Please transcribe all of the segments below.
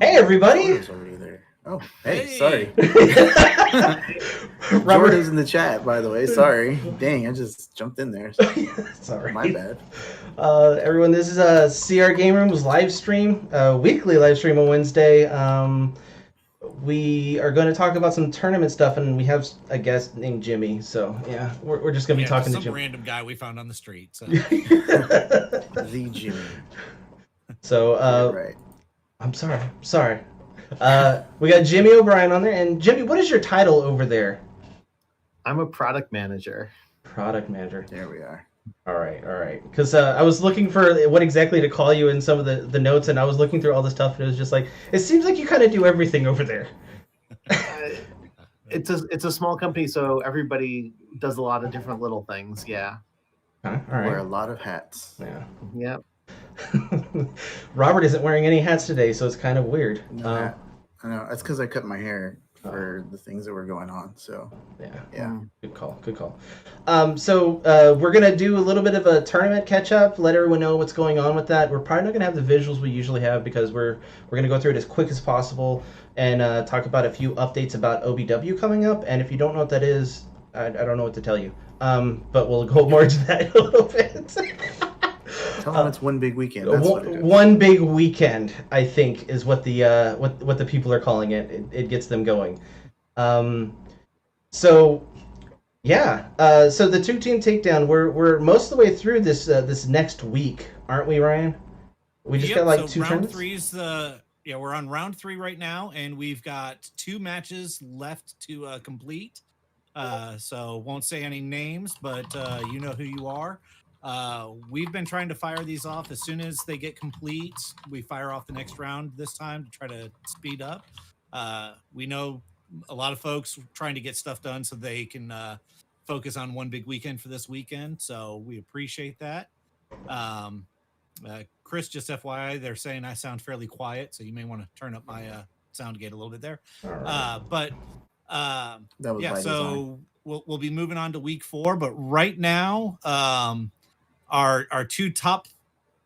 Hey, everybody! Jordo's already there. Oh, hey, sorry. Robert Jordo's in the chat, by the way. Sorry. Dang, I just jumped in there. Sorry. My bad. Everyone, this is a CR Game Room's live stream, weekly live stream on Wednesday. We are going to talk about some tournament stuff, and we have a guest named Jimmy. So, yeah, we're just going to be talking to some Jimmy. random guy we found on the street. So. The Jimmy. So, right. I'm sorry. We got Jimmy O'Brien on there. And Jimmy, what is your title over there? I'm a product manager. Product manager. There we are. All right. Because I was looking for what exactly to call you in some of the notes, and I was looking through all the stuff, and it was just like, it seems like you kind of do everything over there. It's a small company, so everybody does a lot of different little things. Yeah. All right. Wear a lot of hats. Yeah. Yep. Robert isn't wearing any hats today, so it's kind of weird. No hat. I know. That's because I cut my hair for the things that were going on. So yeah. Good call. So we're gonna do a little bit of a tournament catch up. Let everyone know what's going on with that. We're probably not gonna have the visuals we usually have because we're gonna go through it as quick as possible and talk about a few updates about OBW coming up. And if you don't know what that is, I don't know what to tell you. But we'll go more into that a little bit. Tell them it's one big weekend. That's what it is. One big weekend, I think, is what the what the people are calling it. It gets them going. So the 2-team takedown. We're most of the way through this this next week, aren't we, Ryan? We just got like two round tournaments? three's we're on round 3 right now, and we've got 2 matches left to complete. So won't say any names, but you know who you are. We've been trying to fire these off as soon as they get complete. We fire off the next round this time to try to speed up. We know a lot of folks trying to get stuff done so they can focus on one big weekend for this weekend. So we appreciate that. Chris, just FYI, they're saying I sound fairly quiet, so you may want to turn up my sound gate a little bit there. Right. So we'll be moving on to week 4, but right now, our 2 top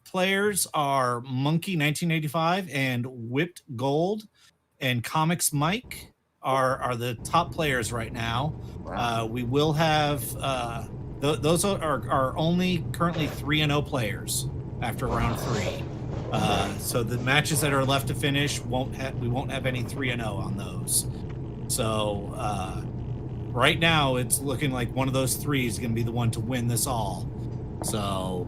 players are Monkey 1985 and Whipped Gold, and Comics Mike are the top players right now. Wow. We will have those are only currently 3-0 players after round 3. So the matches that are left to finish we won't have any 3-0 on those. So right now it's looking like one of those 3 is going to be the one to win this all. So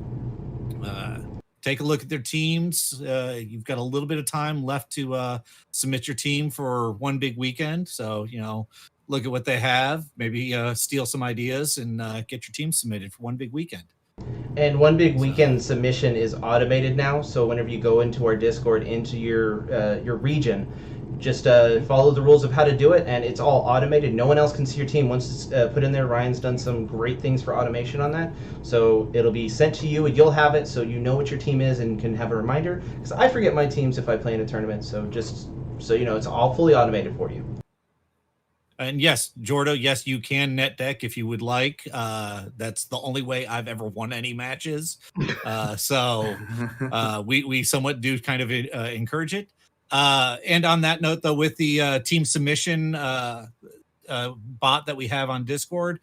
take a look at their teams. You've got a little bit of time left to submit your team for one big weekend. So, look at what they have, maybe steal some ideas and get your team submitted for one big weekend. And one big weekend submission is automated now. So whenever you go into our Discord, into your region, just follow the rules of how to do it, and it's all automated. No one else can see your team once it's put in there. Ryan's done some great things for automation on that. So it'll be sent to you, and you'll have it so you know what your team is and can have a reminder. Because I forget my teams if I play in a tournament. So just so you know, it's all fully automated for you. And yes, Jordo, yes, you can net deck if you would like. That's the only way I've ever won any matches. So we somewhat do kind of encourage it. And on that note, though, with the team submission bot that we have on Discord,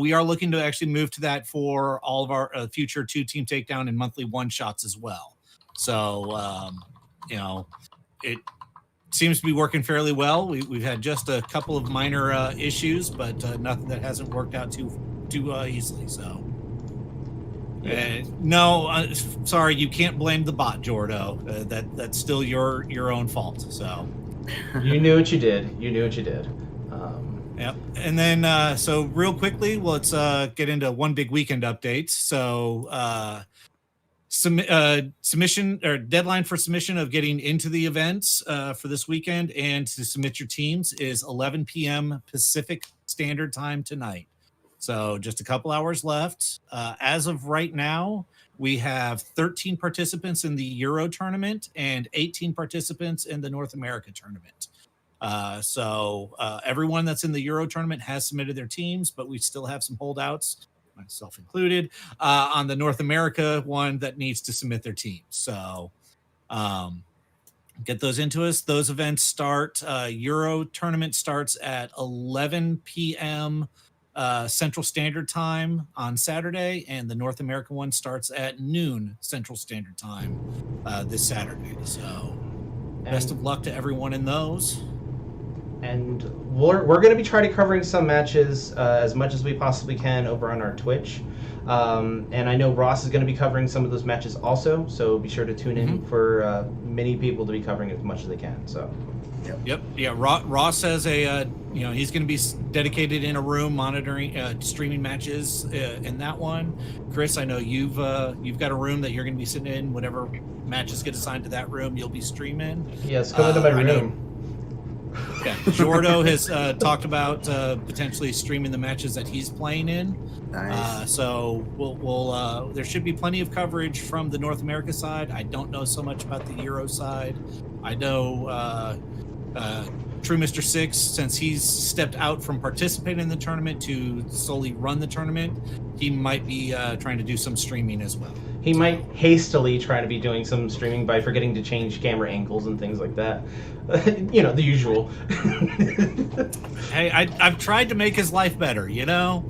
we are looking to actually move to that for all of our future 2-team takedown and monthly one-shots as well. So, it seems to be working fairly well. We've had just a couple of minor issues, but nothing that hasn't worked out too easily. So, no, sorry, you can't blame the bot, Jordo. That's still your own fault. So, you knew what you did. Yep. And then, so real quickly, let's get into one big weekend updates. So, submission or deadline for submission of getting into the events for this weekend and to submit your teams is 11 p.m. Pacific Standard Time tonight. So just a couple hours left. As of right now, we have 13 participants in the Euro tournament and 18 participants in the North America tournament. So everyone that's in the Euro tournament has submitted their teams, but we still have some holdouts, myself included, on the North America one that needs to submit their teams. So get those into us. Those events start. Euro tournament starts at 11 p.m. Central Standard Time on Saturday, and the North American one starts at noon Central Standard Time this Saturday. So, best of luck to everyone in those. And we're going to be trying to covering some matches as much as we possibly can over on our Twitch. And I know Ross is going to be covering some of those matches also, so be sure to tune in for many people to be covering as much as they can. So, yep. Yeah. Ross has he's going to be dedicated in a room monitoring streaming matches in that one. Chris, I know you've got a room that you're going to be sitting in. Whatever matches get assigned to that room, you'll be streaming. Yes, come into my room. Yeah, Jordo has talked about potentially streaming the matches that he's playing in. Nice. So we'll there should be plenty of coverage from the North America side. I don't know so much about the Euro side. I know True Mr. Six, since he's stepped out from participating in the tournament to solely run the tournament, he might be trying to do some streaming as well. He might hastily try to be doing some streaming by forgetting to change camera angles and things like that. You know, the usual. Hey, I've tried to make his life better, you know?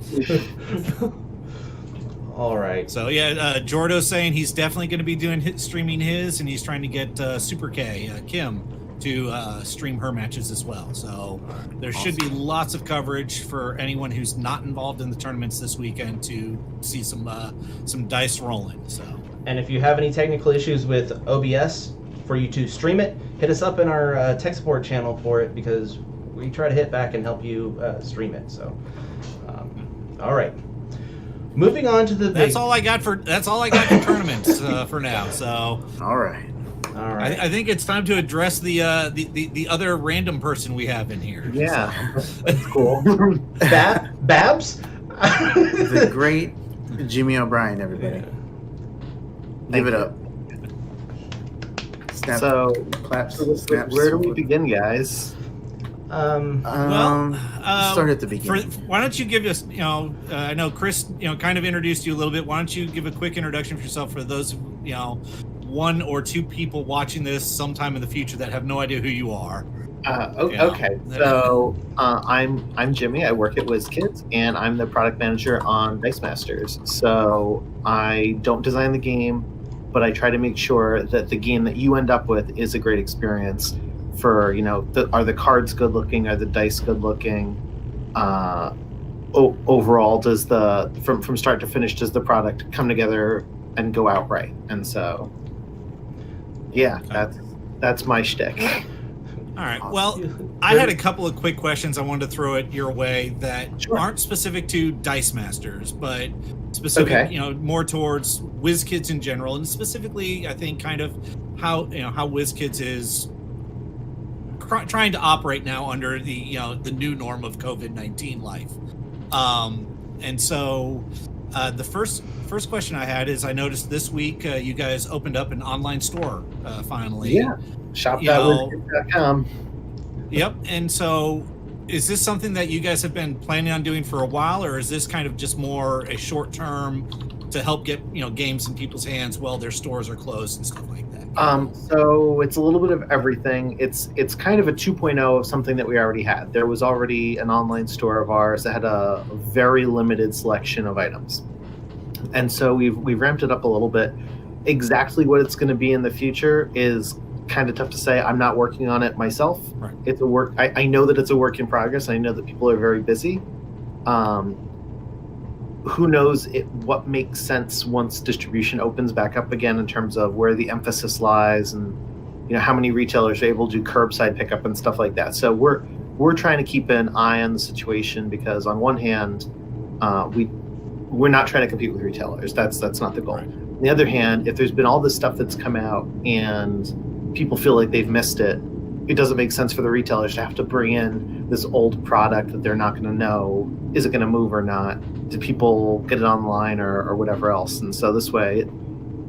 All right. So, yeah, Jordo's saying he's definitely going to be doing streaming his, and he's trying to get Super K, Kim, to stream her matches as well. So there should be lots of coverage for anyone who's not involved in the tournaments this weekend to see some dice rolling. So, and if you have any technical issues with OBS for you to stream it, hit us up in our tech support channel for it, because we try to hit back and help you stream it. So, all right. Moving on to the that's all I got for tournaments for now. So, All right. All right. I think it's time to address the other random person we have in here. Yeah, that's cool. Babs? The great Jimmy O'Brien, everybody. Give it up. Snap, So, claps, snaps. where do we begin, guys? Start at the beginning. Why don't you give us, I know Chris, kind of introduced you a little bit. Why don't you give a quick introduction for yourself for those, one or two people watching this sometime in the future that have no idea who you are. Okay, so I'm Jimmy. I work at Wizkids, and I'm the product manager on Dice Masters. So I don't design the game, but I try to make sure that the game that you end up with is a great experience. For are the cards good looking? Are the dice good looking? Overall, does the from start to finish, does the product come together and go out right? And so, yeah, that's my shtick. All right. Well, I had a couple of quick questions I wanted to throw at your way that aren't specific to Dice Masters, but specific, more towards WizKids in general, and specifically, I think, kind of how WizKids is trying to operate now under the the new norm of COVID-19 life. And so the first question I had is, I noticed this week you guys opened up an online store finally. Yeah, shop.wizkids.com. Yep. And so is this something that you guys have been planning on doing for a while, or is this kind of just more a short term to help get games in people's hands while their stores are closed and stuff like that? So it's a little bit of everything. It's kind of a 2.0 of something that we already had. There was already an online store of ours that had a very limited selection of items, and so we've ramped it up a little bit. Exactly what it's going to be in the future is kind of tough to say. I'm not working on it myself. Right. It's a work. I know that it's a work in progress. I know that people are very busy. Who knows what makes sense once distribution opens back up again, in terms of where the emphasis lies, and how many retailers are able to do curbside pickup and stuff like that. So we're trying to keep an eye on the situation, because on one hand, we're not trying to compete with retailers. That's not the goal. Right. On the other hand, if there's been all this stuff that's come out and people feel like they've missed it, it doesn't make sense for the retailers to have to bring in this old product that they're not going to know, is it going to move or not? Do people get it online or whatever else? And so this way,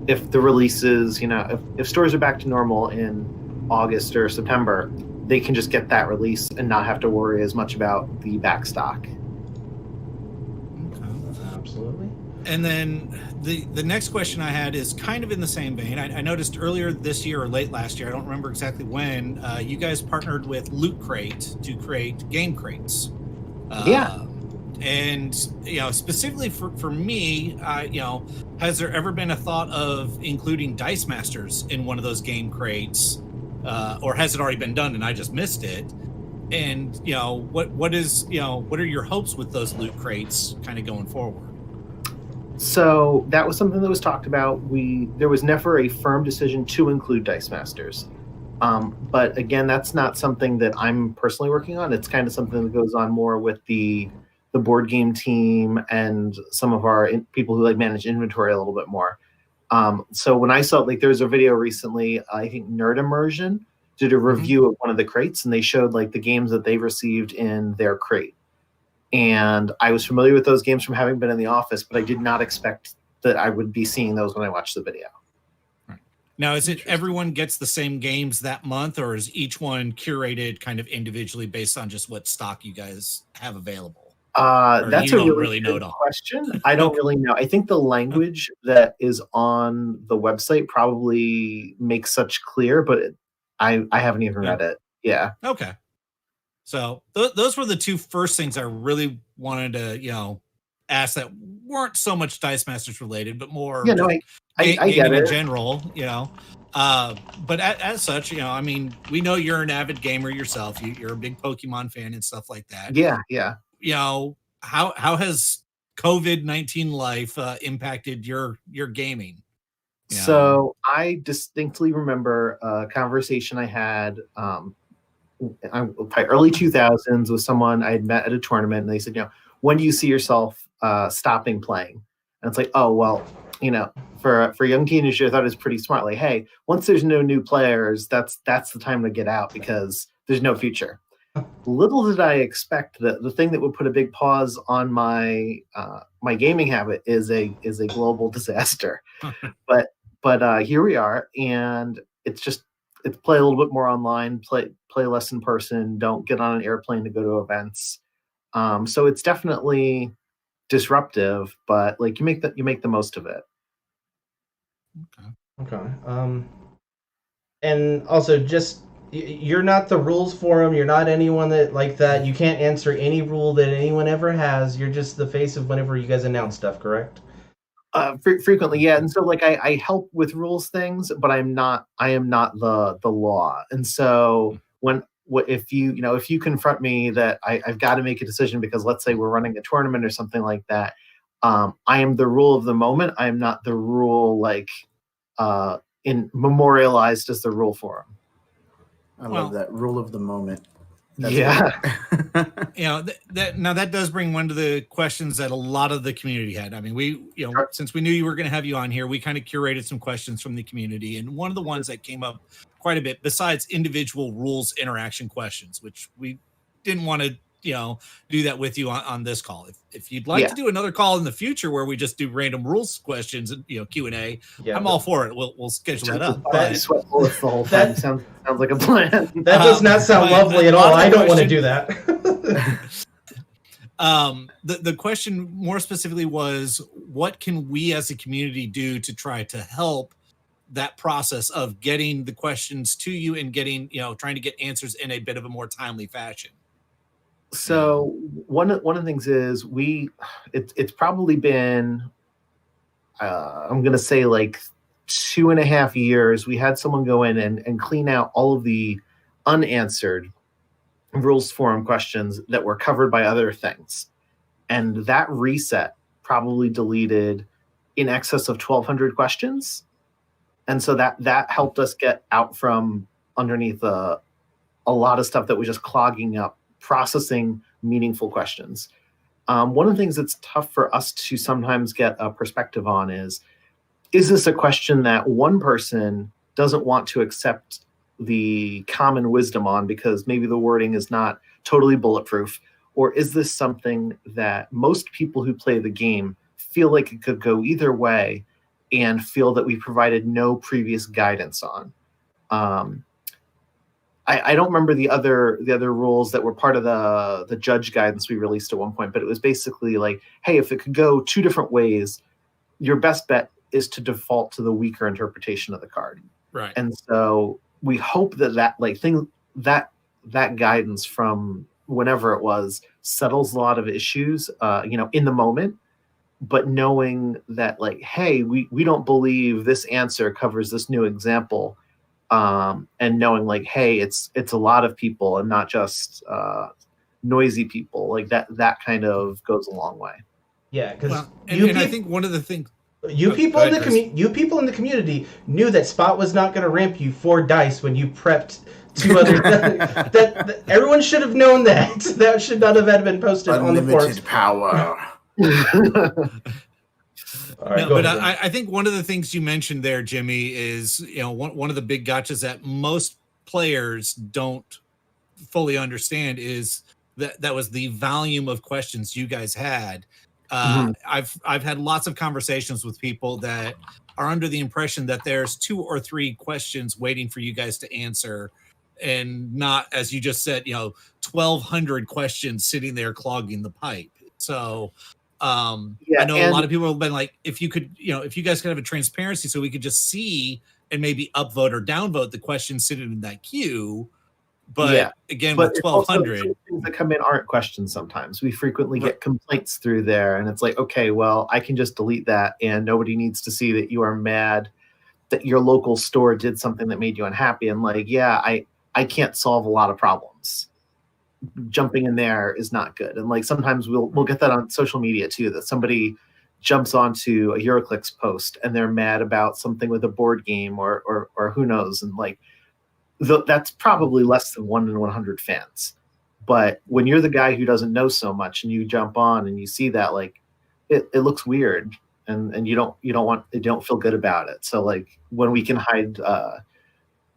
if the releases, if stores are back to normal in August or September, they can just get that release and not have to worry as much about the back stock. Absolutely. And then the next question I had is kind of in the same vein. I noticed earlier this year or late last year, I don't remember exactly when, you guys partnered with Loot Crate to create game crates. Yeah. And, specifically for me, has there ever been a thought of including Dice Masters in one of those game crates? Or has it already been done and I just missed it? And, what are your hopes with those Loot Crates kind of going forward? So that was something that was talked about. There was never a firm decision to include Dice Masters. But again, that's not something that I'm personally working on. It's kind of something that goes on more with the board game team and some of our people who manage inventory a little bit more. So when I saw there's a video recently, I think Nerd Immersion did a review of one of the crates, and they showed the games that they received in their crate. And I was familiar with those games from having been in the office, but I did not expect that I would be seeing those when I watched the video. Right. Now, is it everyone gets the same games that month, or is each one curated kind of individually based on just what stock you guys have available? That's a really good question. I don't really know. I think the language that is on the website probably makes such clear, but I haven't even read it. Yeah. Okay. So those were the two first things I really wanted to, ask that weren't so much Dice Masters related, but more I get it in general, but as such, we know you're an avid gamer yourself. You're a big Pokemon fan and stuff like that. Yeah. How has COVID-19 life impacted your gaming? So I distinctly remember a conversation I had probably early 2000s with someone I had met at a tournament, and they said, when do you see yourself stopping playing? And it's like, oh, well, for young teenagers, I thought it was pretty smart. Hey, once there's no new players, that's the time to get out because there's no future. Little did I expect that the thing that would put a big pause on my my gaming habit is a global disaster. But here we are, and it's play a little bit more online, play less in person, don't get on an airplane to go to events. So it's definitely disruptive, but you make the most of it. Okay. And also just you're not the rules forum. You're not anyone that. You can't answer any rule that anyone ever has. You're just the face of whenever you guys announce stuff, correct? Frequently, yeah. And so I help with rules things, but I am not the law. And so if you confront me that I've got to make a decision because let's say we're running a tournament or something like that, I am the rule of the moment. I am not the rule in memorialized as the rule forum. I love that rule of the moment. That's yeah. That does bring one of the questions that a lot of the community had. I mean, since we knew you were going to have you on here, we kind of curated some questions from the community. And one of the ones that came up quite a bit, besides individual rules interaction questions, which we didn't want to, do that with you on this call. If you'd like to do another call in the future where we just do random rules questions and, Q&A, I'm all for it. We'll schedule that up. Sweat bullets the whole time. Sounds like a plan. That does not sound lovely at all. I don't want to do that. The question more specifically was, what can we as a community do to try to help that process of getting the questions to you and getting, trying to get answers in a bit of a more timely fashion? So one of the things is it's probably been I'm going to say 2.5 years. We had someone go in and clean out all of the unanswered rules forum questions that were covered by other things. And that reset probably deleted in excess of 1,200 questions. And so that helped us get out from underneath a lot of stuff that was just clogging up processing meaningful questions. One of the things that's tough for us to sometimes get a perspective on is this a question that one person doesn't want to accept the common wisdom on because maybe the wording is not totally bulletproof? Or is this something that most people who play the game feel like it could go either way and feel that we provided no previous guidance on? I don't remember the other rules that were part of the judge guidance we released at one point, but it was basically hey, if it could go two different ways, your best bet is to default to the weaker interpretation of the card. Right. And so we hope that guidance from whenever it was settles a lot of issues, in the moment, but knowing that like, hey, we don't believe this answer covers this new example, and knowing like, hey, it's a lot of people and not just noisy people, like that kind of goes a long way. Yeah, because I think one of the things you people in the community knew that Spot was not going to ramp you 4 dice when you prepped 2 other. that everyone should have known that. That should not have been posted on the forums. Unlimited power. All right, no, but I think one of the things you mentioned there, Jimmy, is one of the big gotchas that most players don't fully understand is that was the volume of questions you guys had. I've had lots of conversations with people that are under the impression that there's 2 or 3 questions waiting for you guys to answer, and not, as you just said, 1,200 questions sitting there clogging the pipe. So I know a lot of people have been like, if you guys could have a transparency so we could just see and maybe upvote or downvote the questions sitting in that queue. But again, with 1,200 things that come in aren't questions. Sometimes we frequently get complaints through there, and it's like, okay, well, I can just delete that, and nobody needs to see that you are mad that your local store did something that made you unhappy. And like, I can't solve a lot of problems. Jumping in there is not good. And like sometimes we'll get that on social media too, that somebody jumps onto a HeroClix post and they're mad about something with a board game or who knows, and like that's probably less than 1 in 100 fans. But when you're the guy who doesn't know so much and you jump on and you see that, like it looks weird, and you don't feel good about it. So like when we can hide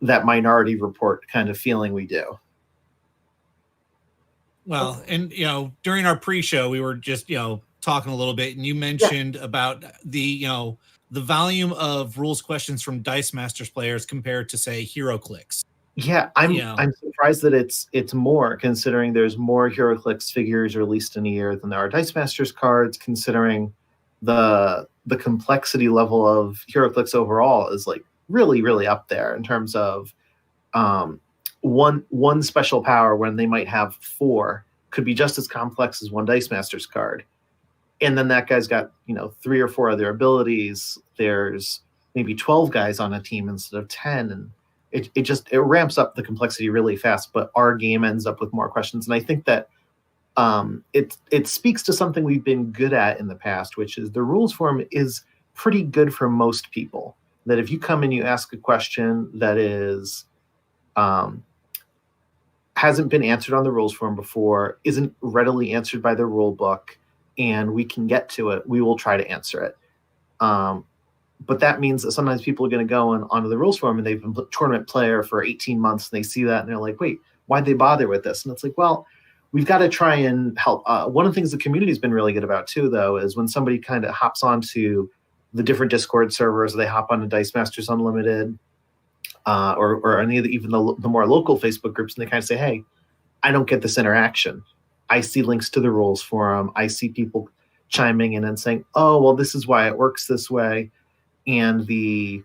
that Minority Report kind of feeling, we do. Well, and during our pre-show, we were just talking a little bit, and you mentioned about the volume of rules questions from Dice Masters players compared to, say, HeroClix. Yeah, I'm surprised that it's more, considering there's more HeroClix figures released in a year than there are Dice Masters cards. Considering the complexity level of HeroClix overall is like really, really up there in terms of one special power when they might have 4 could be just as complex as one Dice Masters card. And then that guy's got, 3 or 4 other abilities. There's maybe 12 guys on a team instead of 10. And it ramps up the complexity really fast, but our game ends up with more questions. And I think that it speaks to something we've been good at in the past, which is the rules forum is pretty good for most people. That if you come and you ask a question that is hasn't been answered on the rules forum before, isn't readily answered by the rule book, and we can get to it, we will try to answer it. But that means that sometimes people are going to go onto the rules forum and they've been a tournament player for 18 months and they see that and they're like, wait, why'd they bother with this? And it's like, well, we've got to try and help. One of the things the community's been really good about too, though, is when somebody kind of hops onto the different Discord servers, they hop onto Dice Masters Unlimited, or any of even the more local Facebook groups, and they kind of say, hey, I don't get this interaction. I see links to the rules forum. I see people chiming in and saying, oh, well, this is why it works this way. And the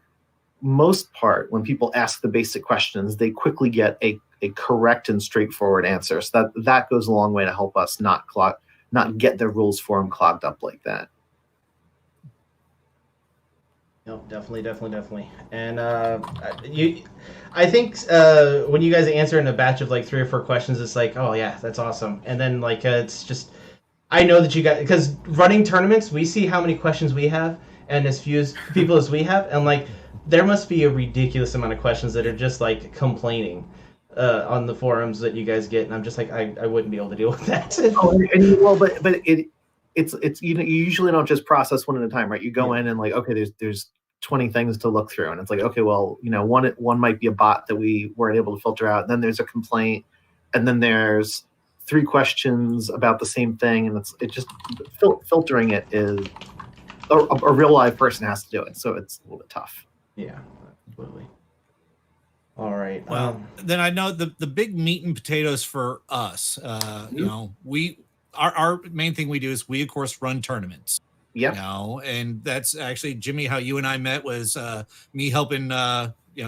most part, when people ask the basic questions, they quickly get a correct and straightforward answer. So that goes a long way to help us not get the rules forum clogged up like that. No, definitely. And I think when you guys answer in a batch of like 3 or 4 questions, it's like, oh yeah, that's awesome. And then like it's just, I know that you guys, because running tournaments, we see how many questions we have and as few people as we have, and like there must be a ridiculous amount of questions that are just like complaining on the forums that you guys get, and I'm just like, I wouldn't be able to deal with that. But it's you usually don't just process one at a time, right? You go in and like, okay, there's 20 things to look through, and it's like, okay, well, one might be a bot that we weren't able to filter out, and then there's a complaint, and then there's 3 questions about the same thing, and it just filtering it is a real live person has to do it, so it's a little bit tough. Yeah, absolutely. All right. Well, then I know the big meat and potatoes for us. Our main thing we do is we of course run tournaments. Yep. And that's actually, Jimmy, how you and I met was me helping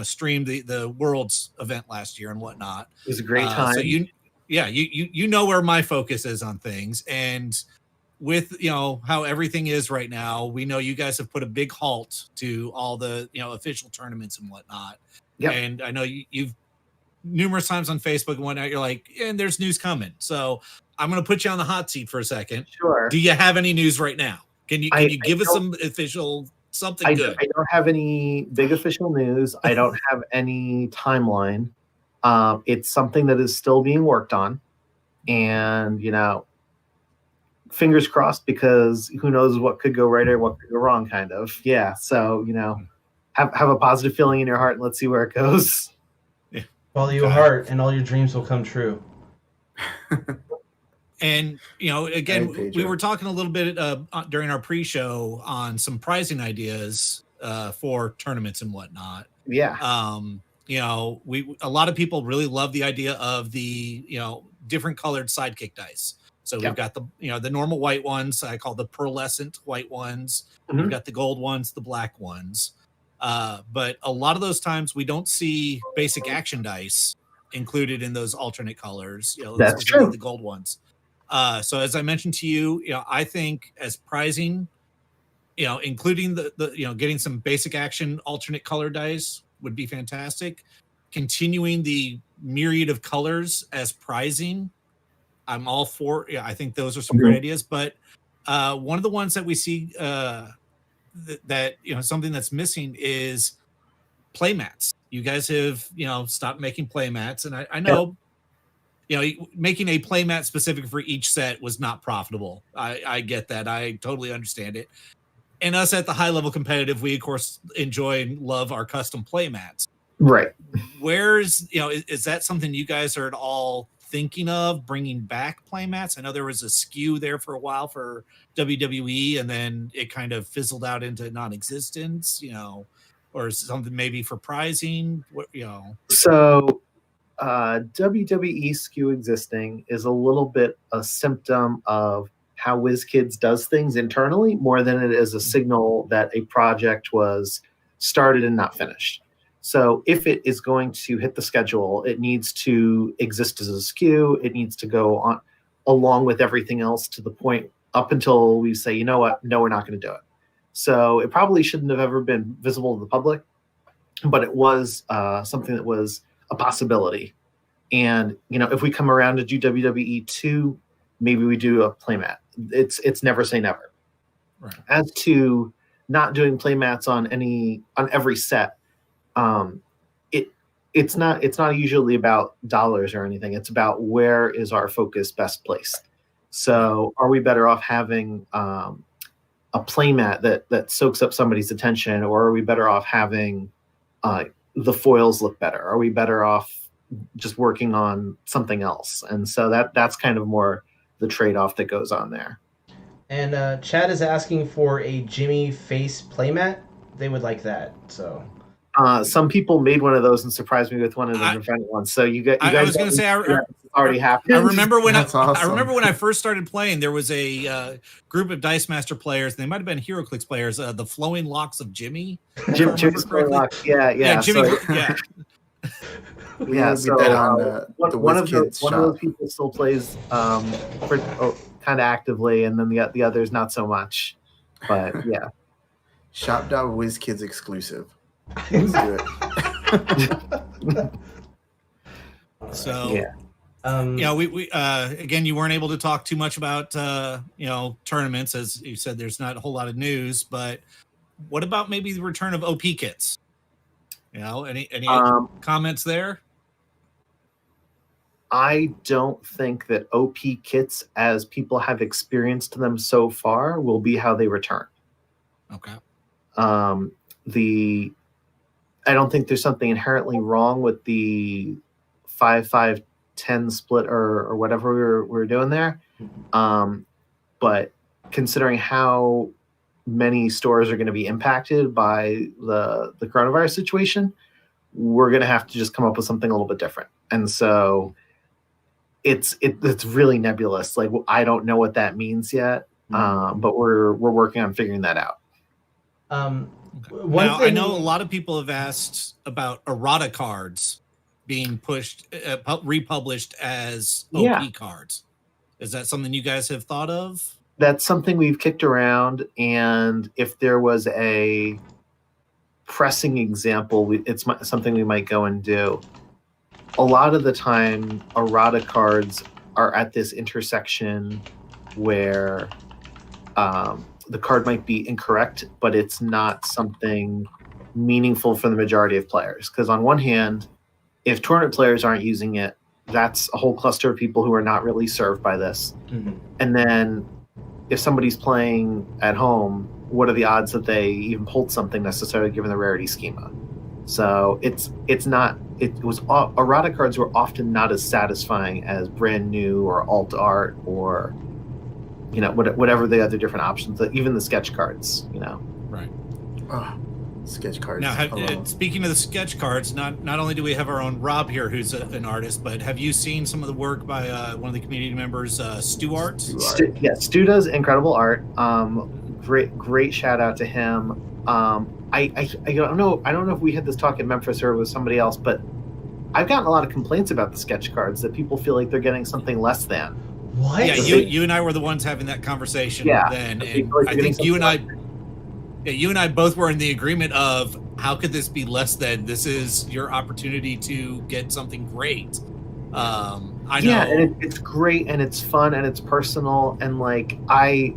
stream the Worlds event last year and whatnot. It was a great time. So you know where my focus is on things, and with how everything is right now, we know you guys have put a big halt to all the official tournaments and whatnot. Yep. And I know you've numerous times on Facebook and whatnot, you're like, and there's news coming. So I'm going to put you on the hot seat for a second. Sure. Do you have any news right now? Can you give us some official something good? I don't have any big official news. I don't have any timeline. It's something that is still being worked on, and fingers crossed, because who knows what could go right or what could go wrong, kind of. Yeah. So have a positive feeling in your heart, and let's see where it goes. Follow your heart, and all your dreams will come true. And again, we were talking a little bit during our pre-show on some pricing ideas for tournaments and whatnot. Yeah. A lot of people really love the idea of the different colored sidekick dice. So we've got the normal white ones. I call the pearlescent white ones. We've got the gold ones, the black ones. But a lot of those times we don't see basic action dice included in those alternate colors. That's true. The gold ones. So as I mentioned to you, I think as prizing, including the getting some basic action alternate color dice would be fantastic. Continuing the myriad of colors as prizing, I'm all for. I think those are some great ideas. But one of the ones that we see that something that's missing is playmats. You guys have stopped making playmats, and I know. Making a playmat specific for each set was not profitable. I get that. I totally understand it. And us at the high level competitive, we of course enjoy and love our custom playmats. Right. Where's is that something you guys are at all thinking of bringing back playmats? I know there was a skew there for a while for WWE, and then it kind of fizzled out into non-existence. Or something maybe for prizing. So. WWE skew existing is a little bit a symptom of how Wizkids does things internally, more than it is a signal that a project was started and not finished. So if it is going to hit the schedule, it needs to exist as a skew. It needs to go on along with everything else to the point up until we say, you know what, no, we're not going to do it. So it probably shouldn't have ever been visible to the public, but it was something that was a possibility. And if we come around to do WWE 2, maybe we do a playmat. It's never say never. Right. As to not doing playmats on every set, it's not usually about dollars or anything. It's about where is our focus best placed. So are we better off having a playmat that soaks up somebody's attention, or are we better off having the foils look better? Are we better off just working on something else? And so that's kind of more the trade-off that goes on there. And Chad is asking for a Jimmy face playmat. They would like that. So some people made one of those and surprised me with one of the event ones. So you guys, I was going to say, already happened. I remember when awesome. I remember when I first started playing, there was a group of Dice Master players. They might have been HeroClix players. The Flowing Locks of Jimmy. Jimmy's Flowing Locks. Yeah. Jimmy. So, yeah. Yeah. So one of those people still plays kind of actively, and then the others not so much. But yeah. Shop.Wizkids exclusive. Let's do it. So yeah. We again, you weren't able to talk too much about tournaments, as you said. There's not a whole lot of news, but what about maybe the return of OP kits? Any comments there? I don't think that OP kits, as people have experienced them so far, will be how they return. Okay. I don't think there's something inherently wrong with the 5-5-10 split or whatever we're doing there. But considering how many stores are going to be impacted by the coronavirus situation, we're going to have to just come up with something a little bit different. And so it's really nebulous. Like, I don't know what that means yet. But we're working on figuring that out. One now, thing I know a lot of people have asked about errata cards being republished as OP cards. Is that something you guys have thought of? That's something we've kicked around, and if there was a pressing example, it's something we might go and do. A lot of the time, errata cards are at this intersection where the card might be incorrect, but it's not something meaningful for the majority of players. Because on one hand, if tournament players aren't using it, that's a whole cluster of people who are not really served by this. Mm-hmm. And then if somebody's playing at home, what are the odds that they even pulled something necessarily given the rarity schema? So errata cards were often not as satisfying as brand new or alt art or whatever the other different options, even the sketch cards, Right. Oh, sketch cards. Now, speaking of the sketch cards, not only do we have our own Rob here, who's an artist, but have you seen some of the work by one of the community members, Stu Art? Stu does incredible art. Great shout out to him. I don't know if we had this talk in Memphis or with somebody else, but I've gotten a lot of complaints about the sketch cards that people feel like they're getting something less than. What? Yeah, you and I were the ones having that conversation then, and I think you and I both were in the agreement of how could this be less than? This is your opportunity to get something great. I know. Yeah, and it's great and it's fun and it's personal and like I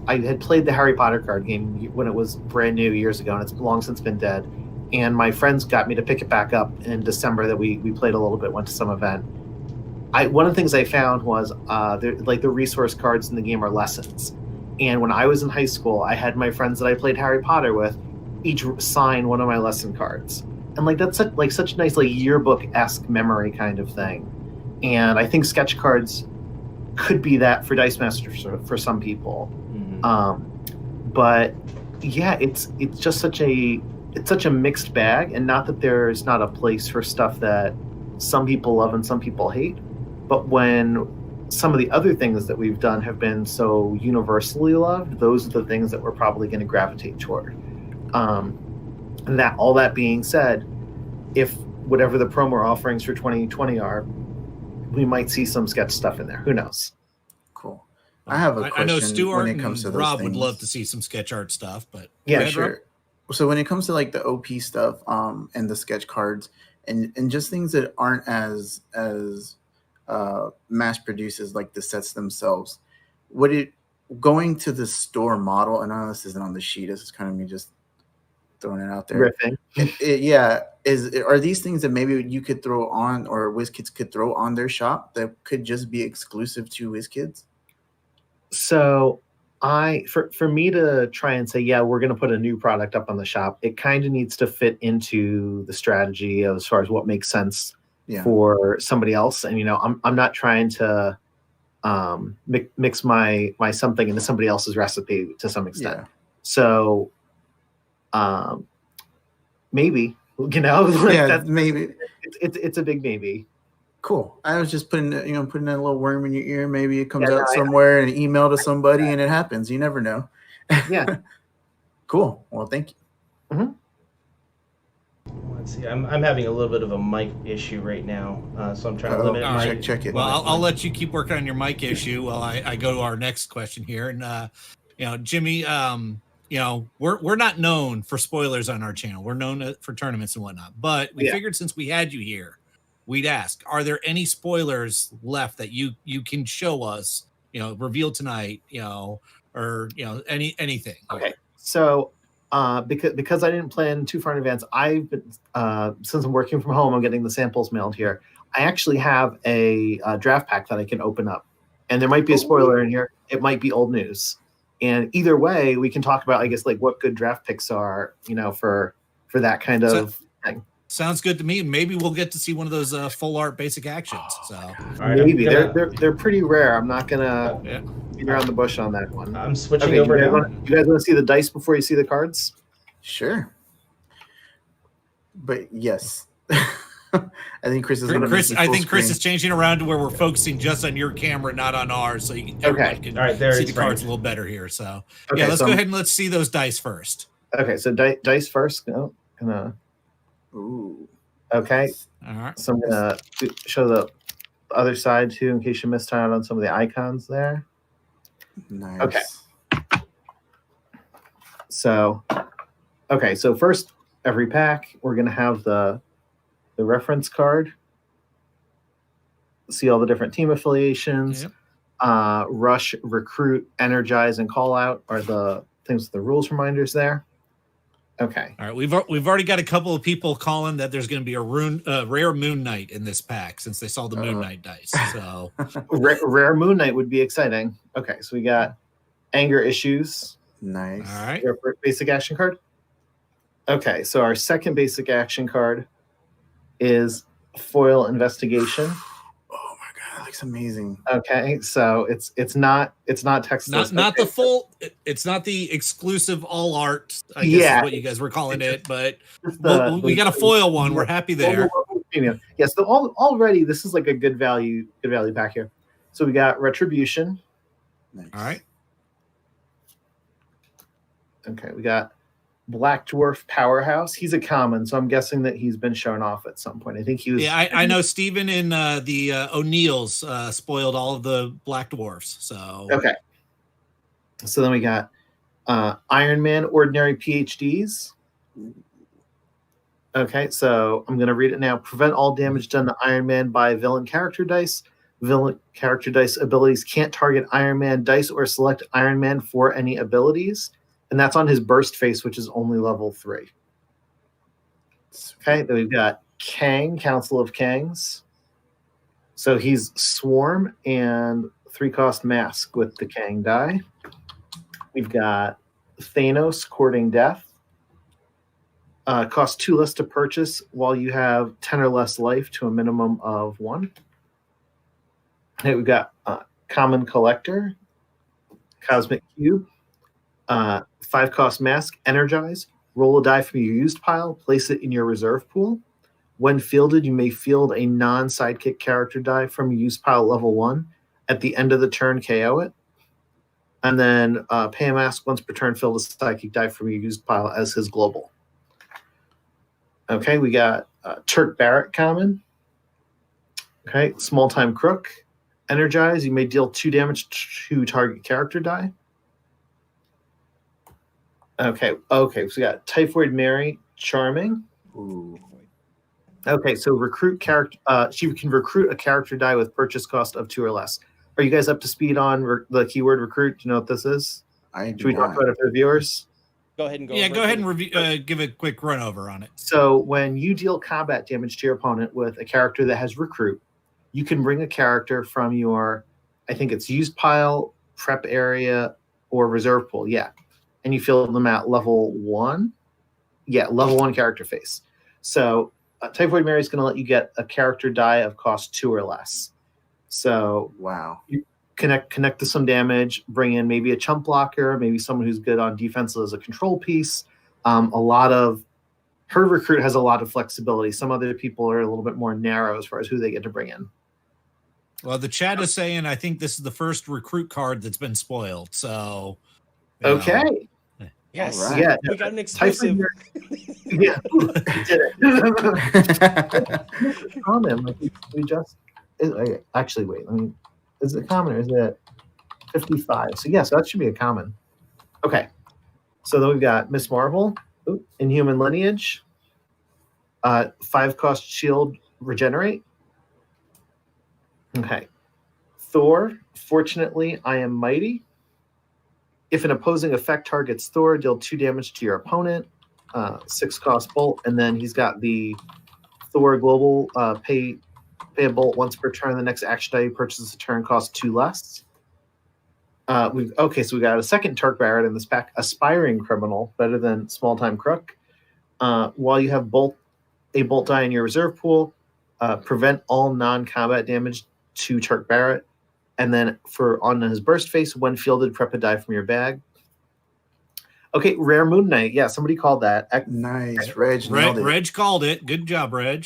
had played the Harry Potter card game when it was brand new years ago and it's long since been dead. And my friends got me to pick it back up in December that we played a little bit, went to some event. One of the things I found was the resource cards in the game are lessons. And when I was in high school, I had my friends that I played Harry Potter with each sign one of my lesson cards. And that's such nice yearbook-esque memory kind of thing. And I think sketch cards could be that for Dice Masters for some people. Mm-hmm. But yeah, it's just such a mixed bag, and not that there's not a place for stuff that some people love and some people hate. But when some of the other things that we've done have been so universally loved, those are the things that we're probably going to gravitate toward. And that all that being said, if whatever the promo offerings for 2020 are, we might see some sketch stuff in there. Who knows? Cool. I have a question. I know Stuart when it comes and to Rob things. would love to see some sketch art stuff, but yeah, sure. Rob? So when it comes to the OP stuff, and the sketch cards, and just things that aren't as mass produced as the sets themselves, going to the store model, and I know this isn't on the sheet, this is kind of me just throwing it out there. Are these things that maybe you could throw on, or Wizkids could throw on their shop that could just be exclusive to Wizkids? So for me to try and say, we're going to put a new product up on the shop, it kind of needs to fit into the strategy as far as what makes sense for somebody else. And, I'm not trying to mix my something into somebody else's recipe to some extent. Yeah. So maybe, maybe it's a big maybe. Cool. I was just putting a little worm in your ear. Maybe it comes out somewhere, an email to somebody, and it happens. You never know. Yeah. Cool. Well, thank you. Mm-hmm. Let's see. I'm having a little bit of a mic issue right now, so I'm trying to limit my... Check it. Well, I'll let you keep working on your mic issue while I go to our next question here. And, Jimmy, we're not known for spoilers on our channel. We're known for tournaments and whatnot. But we figured since we had you here, we'd ask, are there any spoilers left that you can show us, reveal tonight, or anything? Okay. So because I didn't plan too far in advance, I've been since I'm working from home, I'm getting the samples mailed here. I actually have a draft pack that I can open up, and there might be a spoiler in here. It might be old news, and either way, we can talk about, I guess, what good draft picks are, for that kind of thing. Sounds good to me. Maybe we'll get to see one of those full art basic actions. So maybe they're pretty rare. I'm not gonna beat around the bush on that one. I'm switching over now. You guys want to see the dice before you see the cards? Sure. But yes. I think Chris is going to Chris, I think Chris is changing around to where we're focusing just on your camera, not on ours, so everyone can All right, there see it's the cards framed. a little better here. So Okay, yeah, let's go ahead and let's see those dice first. Okay, so dice first. Oh, gonna. Ooh. Okay. All right. So I'm gonna show the other side too, in case you missed out on some of the icons there. Nice. Okay. So first, every pack we're gonna have the reference card. See all the different team affiliations. Yep. Rush, recruit, energize, and call out are the things with the rules reminders there. Okay. All right. We've already got a couple of people calling that there's going to be a rare Moon Knight in this pack since they saw the Moon Knight dice. So rare Moon Knight would be exciting. Okay, so we got anger issues. Nice. All right. Your first basic action card. Okay, so our second basic action card is foil investigation. Oh my god, that looks amazing. Okay, so it's not text. Not the full. It's not the exclusive all art. I guess is what you guys were calling it, but we got a foil one. We're happy there. Yes, already this is like a good value pack here. So we got retribution. Nice. All right. Okay, we got Black Dwarf Powerhouse. He's a common, so I'm guessing that he's been shown off at some point. I think he was. Yeah, I know Steven and the O'Neills spoiled all of the Black Dwarfs. So okay. So then we got Iron Man Ordinary PhDs. Okay, so I'm going to read it now. Prevent all damage done to Iron Man by villain character dice. Villain character dice abilities can't target Iron Man dice or select Iron Man for any abilities. And that's on his burst face, which is only level 3. Okay, then we've got Kang, Council of Kangs. So he's Swarm and 3-cost Mask with the Kang die. We've got Thanos, Courting Death. Costs 2 less to purchase while you have 10 or less life to a minimum of 1. Okay, we've got Common Collector, Cosmic Cube. 5-cost Mask, Energize. Roll a die from your used pile. Place it in your reserve pool. When fielded, you may field a non-sidekick character die from your used pile level 1. At the end of the turn, KO it. And then pay a mask once per turn, field a sidekick die from your used pile as his global. Okay, we got Turk Barrett common. Okay, Small Time Crook. Energize. You may deal 2 damage to target character die. Okay, so we got Typhoid Mary, Charming. Ooh. Okay, so recruit character. She can recruit a character die with purchase cost of 2 or less. Are you guys up to speed on the keyword recruit? Do you know what this is? Should we talk about it for the viewers? Go ahead and go. Yeah, go ahead and review. Give a quick run over on it. So when you deal combat damage to your opponent with a character that has recruit, you can bring a character from your, I think it's used pile, prep area, or reserve pool. Yeah. And you fill them at level 1. Yeah, level 1 character face. So Typhoid Mary is going to let you get a character die of cost 2 or less. So wow, you connect to some damage, bring in maybe a chump blocker, maybe someone who's good on defense as a control piece. Her recruit has a lot of flexibility. Some other people are a little bit more narrow as far as who they get to bring in. Well, the chat is saying I think this is the first recruit card that's been spoiled. So okay. Yes. Right. Yeah. We got an exclusive. Yeah. We did it. Common. Like we just actually wait. Is it common or is it 55? So yeah, so that should be a common. Okay. So then we've got Miss Marvel, Inhuman Lineage, 5-cost shield regenerate. Okay. Thor, Fortunately, I Am Mighty. If an opposing effect targets Thor, deal 2 damage to your opponent. 6-cost bolt, and then he's got the Thor global pay a bolt once per turn. The next action die you purchase a turn costs 2 less. So we got a second Turk Barrett in this pack. Aspiring Criminal, better than Small Time Crook. While you have a bolt die in your reserve pool, prevent all non-combat damage to Turk Barrett. And then on his burst face, when fielded, prep a die from your bag. Okay, Rare Moon Knight. Yeah, somebody called that. Nice, Reg nailed it. Reg called it. Good job, Reg.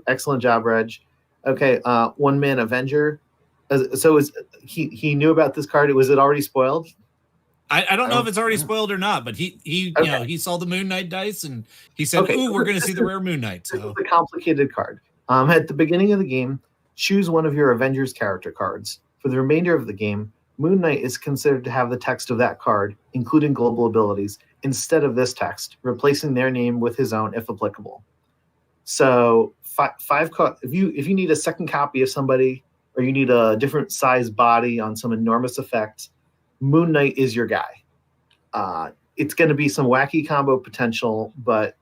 Excellent job, Reg. Okay, One Man Avenger. So he knew about this card? Was it already spoiled? I don't know if it's already spoiled or not, but he you know, he saw the Moon Knight dice and he said, "Ooh, we're going to see the rare Moon Knight." So this is a complicated card. At the beginning of the game, choose one of your Avengers character cards. For the remainder of the game, Moon Knight is considered to have the text of that card, including global abilities, instead of this text, replacing their name with his own if applicable. So if you need a second copy of somebody, or you need a different size body on some enormous effect, Moon Knight is your guy. It's going to be some wacky combo potential, but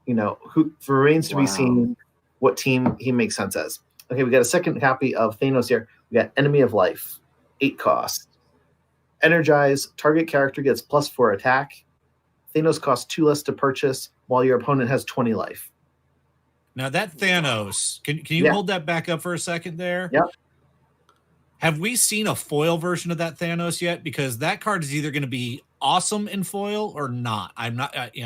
who remains to be seen what team he makes sense as. Okay, we got a second copy of Thanos here. We got Enemy of Life, 8 cost. Energize, target character gets +4 attack. Thanos costs 2 less to purchase, while your opponent has 20 life. Now that Thanos, can you hold that back up for a second there? Yep. Have we seen a foil version of that Thanos yet? Because that card is either going to be awesome in foil or not. I'm not, it's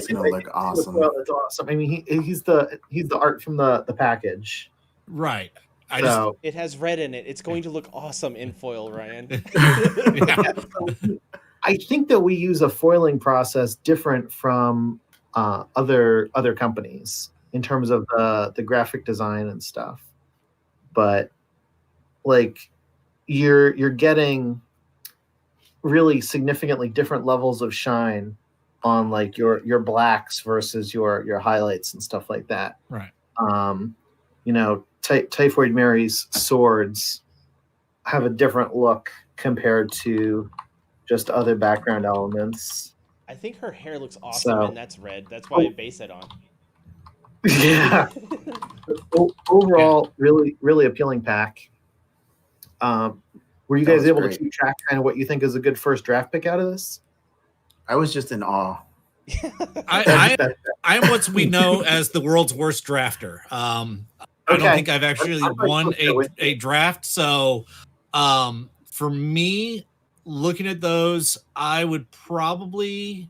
gonna look awesome. It's awesome. I mean, he's the art from the package, right? It has red in it. It's going to look awesome in foil, Ryan. I think that we use a foiling process different from other companies in terms of the graphic design and stuff, but like you're getting really significantly different levels of shine on like your blacks versus your highlights and stuff like that. Right. Typhoid Mary's swords have a different look compared to just other background elements. I think her hair looks awesome, and that's red. That's why I base it on. Yeah. Overall, really, really appealing pack. Were you guys able to keep track kind of what you think is a good first draft pick out of this? I was just in awe. I'm what we know as the world's worst drafter. I don't think I've actually won a draft. So for me, looking at those, I would probably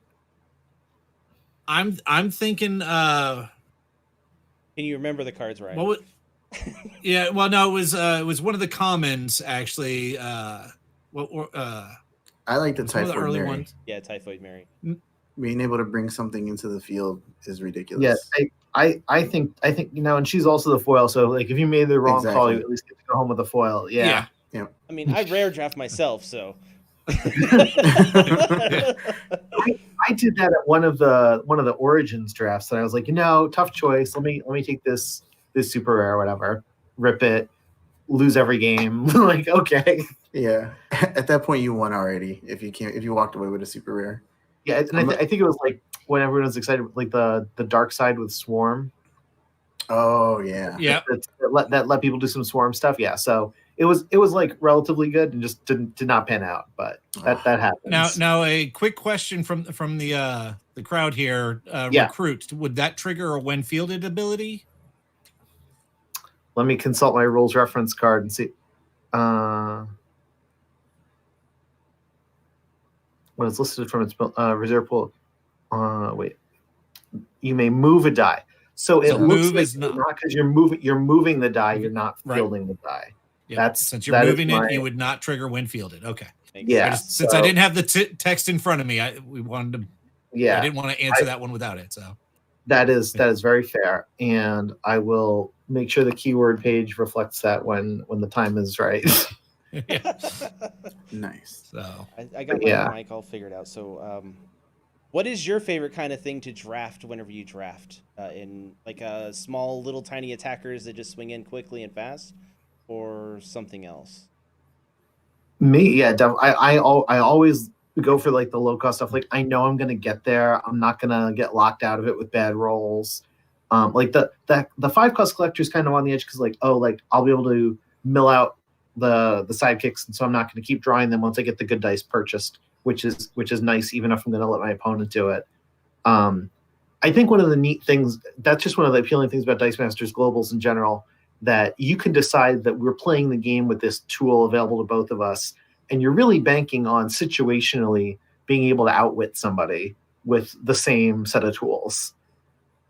I'm thinking Can you remember the cards, Ryan? Yeah, well, no, it was one of the commons actually. I like the Typhoid early Mary. Ones. Yeah, Typhoid Mary. Being able to bring something into the field is ridiculous. Yeah, I think and she's also the foil. So like, if you made the wrong call, you at least get to go home with a foil. Yeah. I mean, I rare draft myself, so. I did that at one of the Origins drafts, and I was like, tough choice. Let me take this super rare, whatever, rip it, lose every game. Like, okay. Yeah. At that point you won already if you walked away with a super rare. Yeah, and I think it was like when everyone was excited, like the dark side with Swarm. Oh yeah. Yeah. That let people do some Swarm stuff. Yeah. So it was like relatively good and just did not pan out, but that happens. Now a quick question from the crowd here. Recruit, would that trigger a when fielded ability? Let me consult my rules reference card and see. When it's listed from its reserve pool. Wait. You may move a die. So it looks like not because you're moving the die, you're not fielding the die. Yeah. Since you're moving it, you would not trigger when fielded. Okay. Yeah. Since I didn't have the text in front of me, I didn't want to answer that one without it. So that is very fair, and I will make sure the keyword page reflects that when the time is right. Nice. So I got my mic all figured out. So what is your favorite kind of thing to draft whenever you draft? In like small little tiny attackers that just swing in quickly and fast, or something else? Me, yeah, I always go for like the low cost stuff. Like, I know I'm gonna get there. I'm not gonna get locked out of it with bad rolls. Like the 5 cost collector is kind of on the edge because I'll be able to mill out the sidekicks, and so I'm not going to keep drawing them once I get the good dice purchased, which is nice, even if I'm going to let my opponent do it. I think one of the neat things, that's just one of the appealing things about Dice Masters Globals in general, that you can decide that we're playing the game with this tool available to both of us, and you're really banking on situationally being able to outwit somebody with the same set of tools.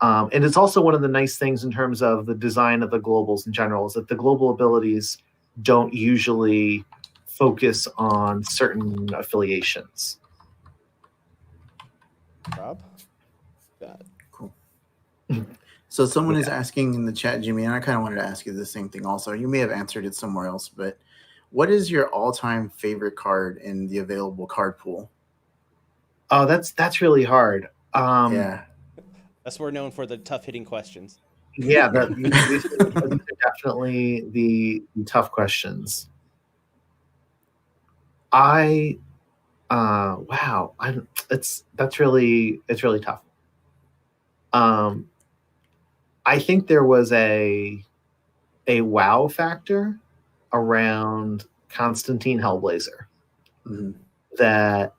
And it's also one of the nice things in terms of the design of the globals in general is that the global abilities don't usually focus on certain affiliations. Rob? Got it. Cool. So someone is asking in the chat, Jimmy, and I kind of wanted to ask you the same thing also. You may have answered it somewhere else, but what is your all-time favorite card in the available card pool? Oh, that's really hard. Yeah. That's what we're known for, the tough-hitting questions. Yeah, these are definitely the tough questions. Wow, it's really tough. I think there was a wow factor around Constantine Hellblazer that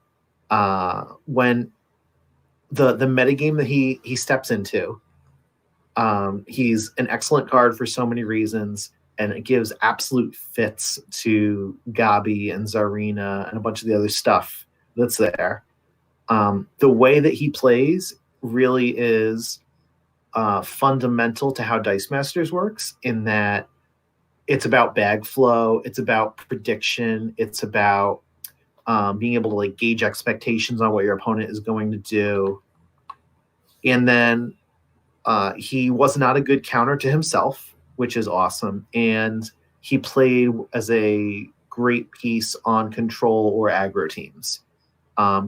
when the metagame that he steps into, he's an excellent card for so many reasons, and it gives absolute fits to Gabi and Zarina and a bunch of the other stuff that's there. The way that he plays really is fundamental to how Dice Masters works, in that it's about bag flow, it's about prediction, it's about being able to like gauge expectations on what your opponent is going to do. And then he was not a good counter to himself, which is awesome. And he played as a great piece on control or aggro teams.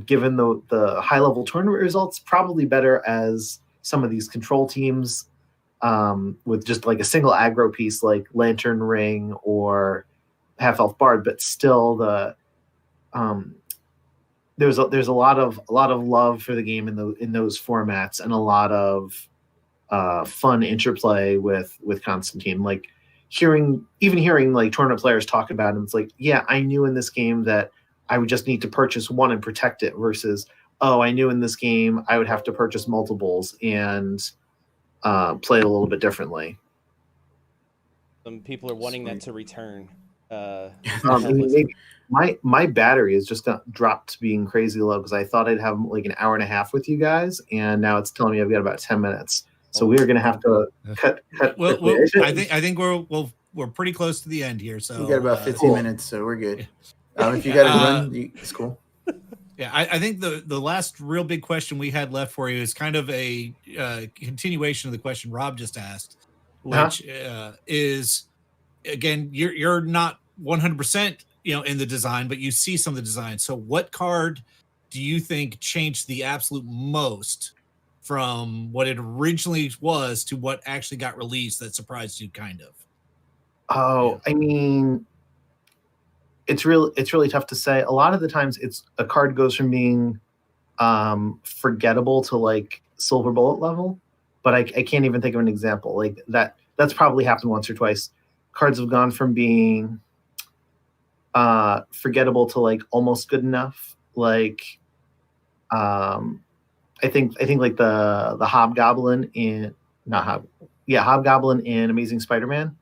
Given the high-level tournament results, probably better as some of these control teams with just like a single aggro piece like Lantern Ring or Half Elf Bard, but still there's a lot of love for the game in those formats, and a lot of fun interplay with Constantine. Like hearing like tournament players talk about him, it's like, yeah, I knew in this game that I would just need to purchase one and protect it, versus, oh, I knew in this game I would have to purchase multiples and play it a little bit differently. Some people are wanting that to return. Maybe my battery has just dropped to being crazy low because I thought I'd have like an hour and a half with you guys, and now it's telling me I've got about 10 minutes. So we're going to have to cut. Well, I think we're pretty close to the end here. So we got about 15 minutes, so we're good. If you got to run, it's cool. Yeah, I think the last real big question we had left for you is kind of a continuation of the question Rob just asked, which is, again, you're not 100% in the design, but you see some of the design. So what card do you think changed the absolute most from what it originally was to what actually got released that surprised you, kind of? Oh, yeah. I mean, it's really tough to say. A lot of the times it's a card goes from being forgettable to like silver bullet level, but I can't even think of an example like that. That's probably happened once or twice. Cards have gone from being forgettable to like almost good enough. Like I think like the Hobgoblin in Hobgoblin in Amazing Spider-Man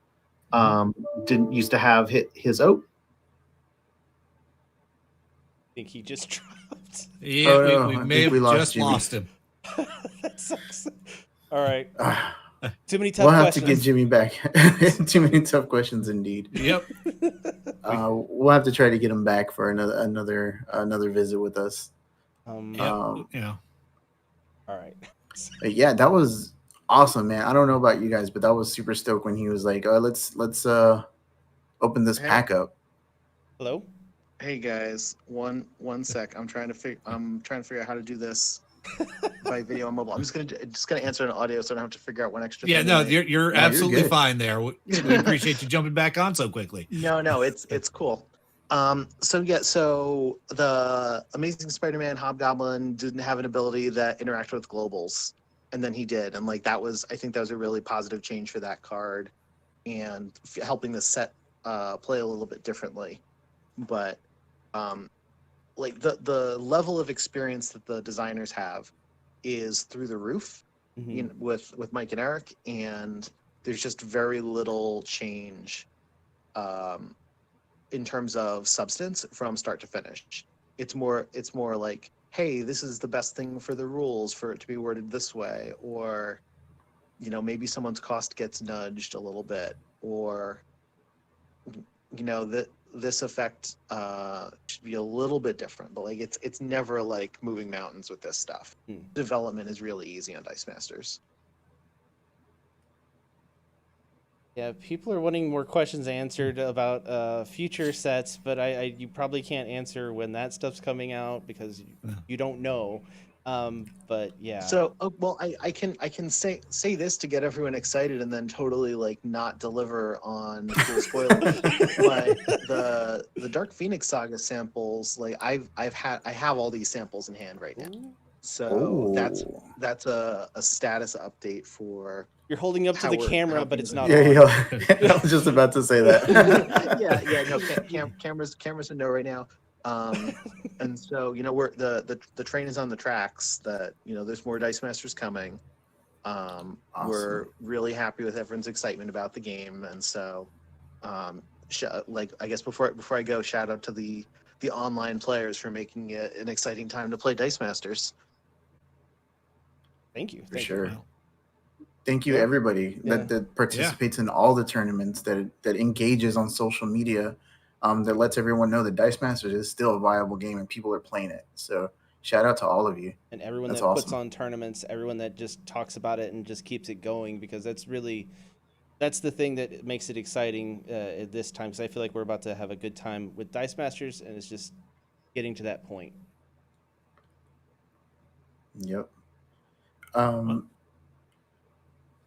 didn't used to have his oak. I think he just dropped. Yeah, we may have just lost him. That sucks. All right. Too many tough questions. We'll have to get Jimmy back. Too many tough questions indeed. Yep. We'll have to try to get him back for another visit with us. All right. Yeah, that was awesome, man. I don't know about you guys, but that was super stoked when he was like, let's open this pack up. Hello? Hey guys, one sec. I'm trying to figure out how to do this by video on mobile. I'm just gonna answer in audio, so I don't have to figure out one extra. Yeah, no, you're absolutely fine there. We appreciate you jumping back on so quickly. No, it's cool. So the Amazing Spider-Man Hobgoblin didn't have an ability that interacted with globals, and then he did, and like I think that was a really positive change for that card, and helping the set play a little bit differently, but. Like the level of experience that the designers have is through the roof with Mike and Eric, and there's just very little change in terms of substance from start to finish. It's more like hey, this is the best thing for the rules for it to be worded this way, or maybe someone's cost gets nudged a little bit, or that this effect should be a little bit different. But like it's never like moving mountains with this stuff. Development is really easy on Dice Masters. Yeah, people are wanting more questions answered about future sets, but you probably can't answer when that stuff's coming out because you don't know. But yeah. So, well, I can say this to get everyone excited and then totally like not deliver on cool spoilers. But the Dark Phoenix Saga samples, like I have all these samples in hand right now. So that's a status update for. You're holding up to the camera, but it's not. Yeah. I was just about to say that. No, cameras a no right now. And so we're the train is on the tracks that there's more Dice Masters coming. Awesome. We're really happy with everyone's excitement about the game, and so I guess before I go, shout out to the online players for making it an exciting time to play Dice Masters. Thank you. For sure. Thank you, everybody that participates in all the tournaments, that engages on social media, that lets everyone know that Dice Masters is still a viable game and people are playing it. So shout out to all of you. And everyone that puts on tournaments, everyone that just talks about it and just keeps it going, because that's the thing that makes it exciting at this time, because I feel like we're about to have a good time with Dice Masters, and it's just getting to that point. Yep.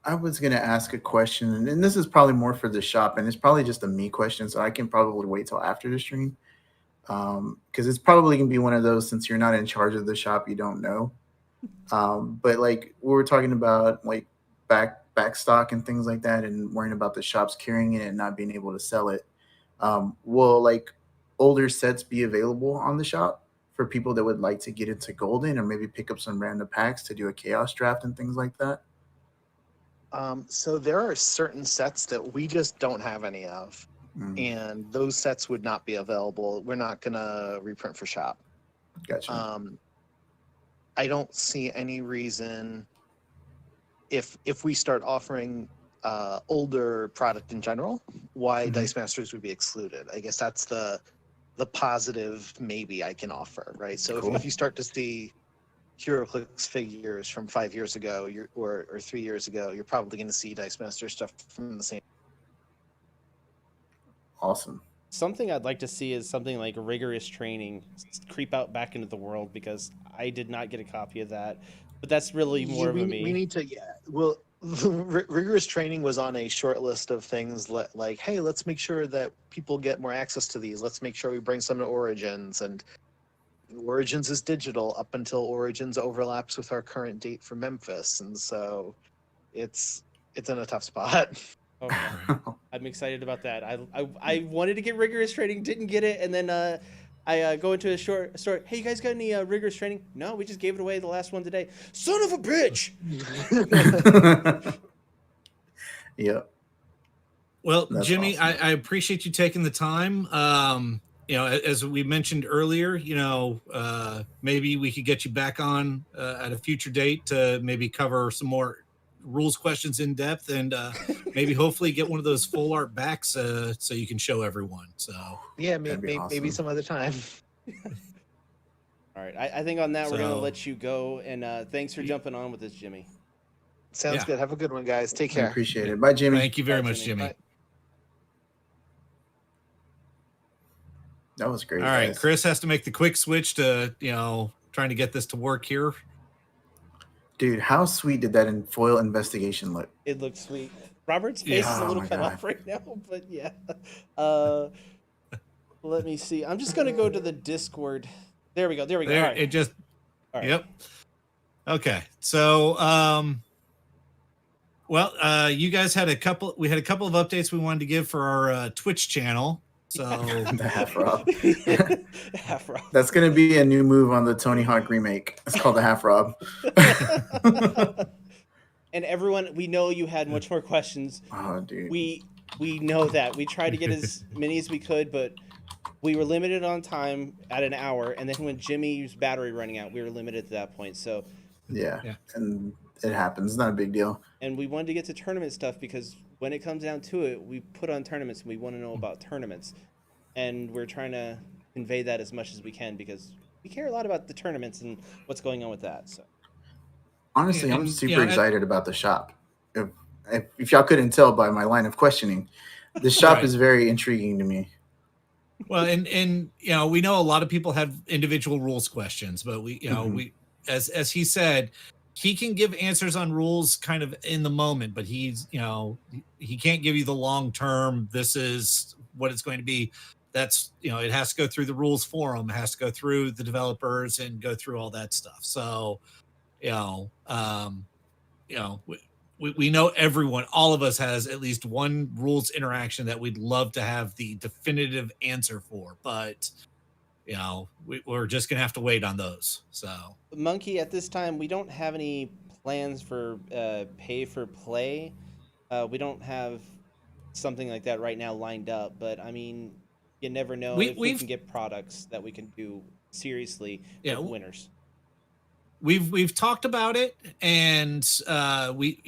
I was going to ask a question, and this is probably more for the shop, and it's probably just a me question, so I can probably wait till after the stream, because it's probably going to be one of those, since you're not in charge of the shop, you don't know. But like we were talking about, like back stock and things like that, and worrying about the shops carrying it and not being able to sell it. Will like older sets be available on the shop for people that would like to get into Golden, or maybe pick up some random packs to do a chaos draft and things like that? So there are certain sets that we just don't have any of, and those sets would not be available. We're not gonna reprint for shop. Gotcha. I don't see any reason if we start offering older product in general, why Dice Masters would be excluded. I guess that's the positive maybe I can offer, right? So cool. if you start to see HeroClix figures from 5 years ago, or 3 years ago, you're probably going to see Dice Master stuff from the same. Awesome. Something I'd like to see is something like rigorous training creep out back into the world, because I did not get a copy of that. But that's really more of a me. We need to, well, rigorous training was on a short list of things like, hey, let's make sure that people get more access to these. Let's make sure we bring some to Origins, and Origins is digital up until Origins overlaps with our current date for Memphis, and so it's in a tough spot. Okay. I'm excited about that. I wanted to get rigorous training, didn't get it, and then I go into a store. Hey, you guys got any rigorous training? No, we just gave it away the last one today. Son of a bitch! Yeah. Well, That's Jimmy, awesome. I appreciate you taking the time. As we mentioned earlier, maybe we could get you back on at a future date to maybe cover some more rules questions in depth, and maybe hopefully get one of those full art backs so you can show everyone. So yeah, maybe some other time. All right, I think on that we're gonna let you go, and thanks for jumping on with us, Jimmy. Sounds good. Have a good one, guys. Take care. I appreciate it. Bye, Jimmy. Thank you very much, Jimmy. Bye. That was great. All right, guys. Chris has to make the quick switch to trying to get this to work here. Dude, how sweet did that foil investigation look? It looked sweet. Robert's face is a little cut off right now, but yeah. Let me see. I'm just gonna go to the Discord. There we go. There, All right. It just. All right. Yep. Okay. So, you guys had we had a couple of updates we wanted to give for our Twitch channel. So the half rob. Half rob. That's gonna be a new move on the Tony Hawk remake. It's called the half rob. And everyone, we know you had much more questions. Oh, dude. We know that. We tried to get as many as we could, but we were limited on time at an hour, and then when Jimmy's battery running out, we were limited to that point. So Yeah. And it happens. It's not a big deal. and we wanted to get to tournament stuff because when it comes down to it, we put on tournaments and we want to know about tournaments, and we're trying to convey that as much as we can because we care a lot about the tournaments and what's going on with that. So honestly, I'm super excited about the shop. If y'all couldn't tell by my line of questioning, the shop is very intriguing to me. Well, and we know a lot of people have individual rules questions, but we we as he said, he can give answers on rules kind of in the moment, but he's he can't give you the long term. This is what it's going to be. That's it has to go through the rules forum, it has to go through the developers and go through all that stuff. So we know everyone, all of us has at least one rules interaction that we'd love to have the definitive answer for, but we're just gonna have to wait on those. So Monkey, at this time, we don't have any plans for pay for play. We don't have something like that right now lined up, but I mean, you never know if we can get products that we can do seriously with winners. We've talked about it, and we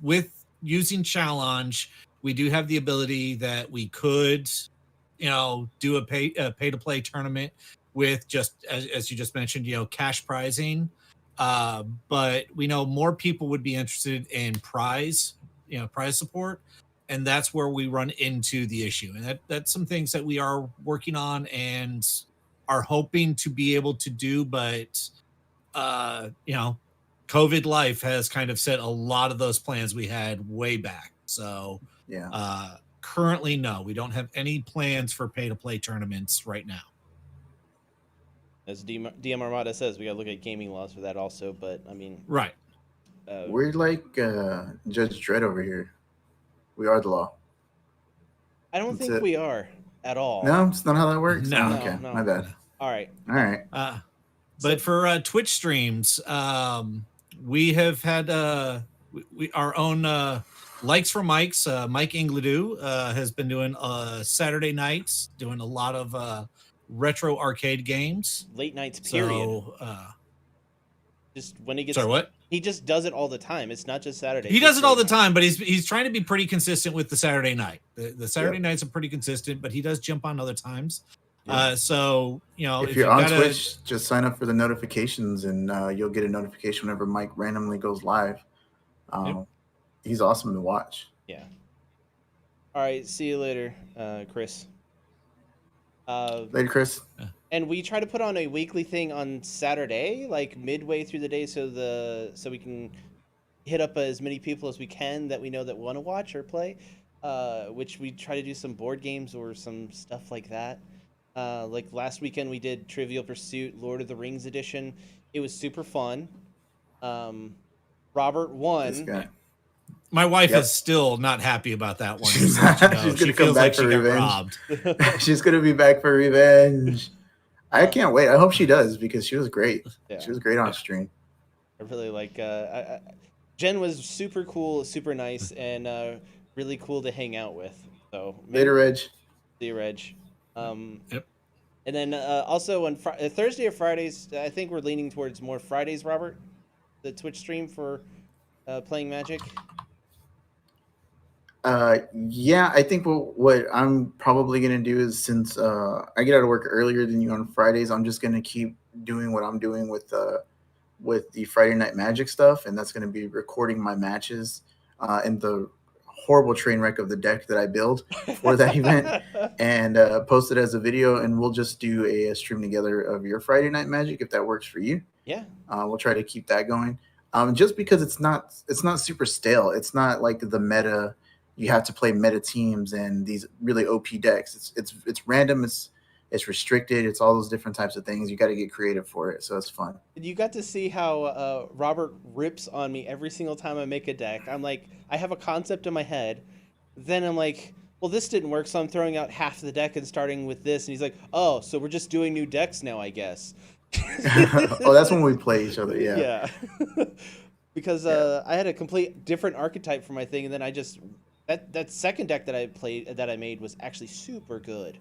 with using challenge, we do have the ability that we could do a pay to play tournament with just as you just mentioned, cash prizing. But we know more people would be interested in prize support, and that's where we run into the issue. And that's some things that we are working on and are hoping to be able to do, but COVID life has kind of set a lot of those plans we had way back. So currently, no, we don't have any plans for pay to play tournaments right now. As DM Armada says, we got to look at gaming laws for that also. But I mean, right. We're like Judge Dredd over here. We are the law. I don't think we are at all. No, it's not how that works. No. Okay, my bad. All right. But for Twitch streams, we have had our own likes for Mike's. Mike Ingledew has been doing Saturday nights, doing a lot of retro arcade games. Late nights, period. So, just when he gets. Sorry, what? He just does it all the time. It's not just Saturday. He does it all the time, but he's trying to be pretty consistent with the Saturday night. The Saturday nights are pretty consistent, but he does jump on other times. So if you're on Twitch, just sign up for the notifications, and you'll get a notification whenever Mike randomly goes live. He's awesome to watch. Yeah. All right. See you later, Chris. Later, Chris. And we try to put on a weekly thing on Saturday, like midway through the day, so we can hit up as many people as we can that we know that want to watch or play. Which we try to do some board games or some stuff like that. Like last weekend we did Trivial Pursuit, Lord of the Rings edition. It was super fun. Robert won. My wife is still not happy about that one. She's gonna come back for revenge. She's gonna be back for revenge. I can't wait. I hope she does because she was great. Yeah. She was great on stream. I really like. Jen was super cool, super nice, and really cool to hang out with. So later, Reg. See you, Reg. And then also on Thursday or Fridays, I think we're leaning towards more Fridays, Robert, the Twitch stream for playing Magic. Yeah, I think what I'm probably gonna do is, since I get out of work earlier than you on Fridays, I'm just gonna keep doing what I'm doing with the Friday Night Magic stuff, and that's gonna be recording my matches and the horrible train wreck of the deck that I build for that event, and post it as a video, and we'll just do a stream together of your Friday Night Magic if that works for you. Yeah, we'll try to keep that going. Just because it's not super stale. It's not like the meta. You have to play meta teams and these really OP decks. It's random. It's restricted. It's all those different types of things. You got to get creative for it. So it's fun. You got to see how Robert rips on me every single time I make a deck. I'm like, I have a concept in my head. Then I'm like, well, this didn't work. So I'm throwing out half the deck and starting with this. And he's like, oh, so we're just doing new decks now, I guess. Oh, that's when we play each other. Yeah. Yeah. Because I had a complete different archetype for my thing. And then I just... That second deck that I made was actually super good.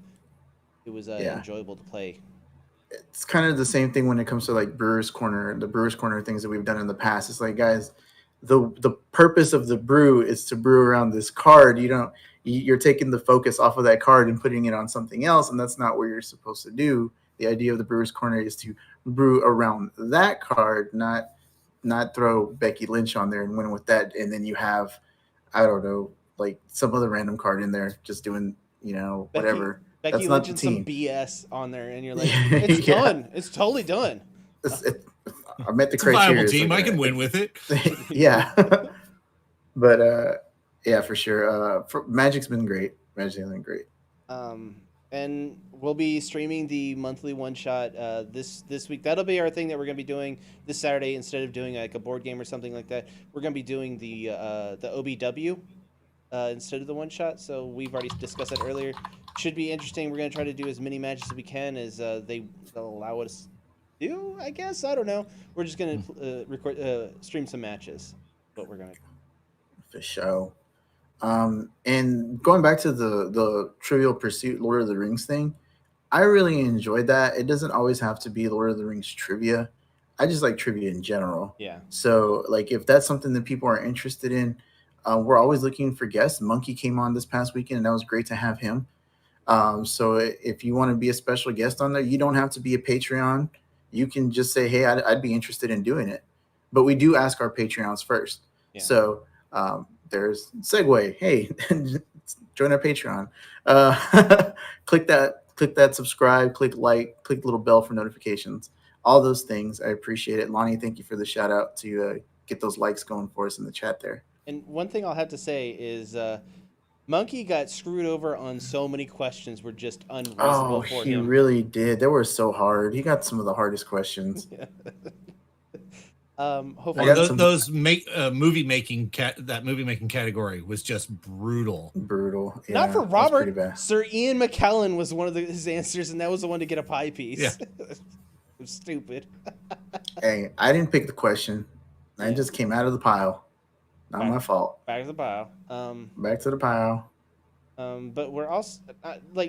it was enjoyable to play. It's kind of the same thing when it comes to like the Brewers Corner things that we've done in the past. It's like, guys, the purpose of the brew is to brew around this card. You're taking the focus off of that card and putting it on something else, and that's not what you're supposed to do. The idea of the Brewers Corner is to brew around that card, not throw Becky Lynch on there and win with that, and then you have, I don't know, like some other random card in there just doing, whatever. Becky Lynch and some BS on there, and you're like, it's done. It's totally done. I met the It's criteria. A viable team. I can win with it. Yeah. But yeah, for sure. Magic's been great. Magic's been great. And we'll be streaming the monthly one shot this week. That'll be our thing that we're gonna be doing this Saturday. Instead of doing like a board game or something like that, we're gonna be doing the OBW instead of the one shot. So we've already discussed that earlier. Should be interesting. We're gonna try to do as many matches as we can as they'll allow us to do. I guess, I don't know. We're just gonna stream some matches. What we're gonna do. For sure. And going back to the Trivial Pursuit Lord of the Rings thing, I really enjoyed that. It doesn't always have to be Lord of the Rings trivia. I just like trivia in general. Yeah. So like if that's something that people are interested in, we're always looking for guests. Monkey came on this past weekend, and that was great to have him. So if you want to be a special guest on there, you don't have to be a Patreon. You can just say, hey, I'd be interested in doing it. But we do ask our Patreons first. Yeah. So there's segue. Hey, join our Patreon. Click that subscribe, click like, click the little bell for notifications. All those things. I appreciate it. Lonnie, thank you for the shout out to get those likes going for us in the chat there. And one thing I'll have to say is Monkey got screwed over on so many questions were just unreasonable for him. He really did. They were so hard. He got some of the hardest questions. Yeah. Hopefully those movie making category was just brutal. Yeah, not for Robert. Sir Ian McKellen was one of his answers, and that was the one to get a pie piece. Yeah. It was stupid. Hey, I didn't pick the question. I just came out of the pile. Not my fault. Back to the pile. Back to the pile. But we're also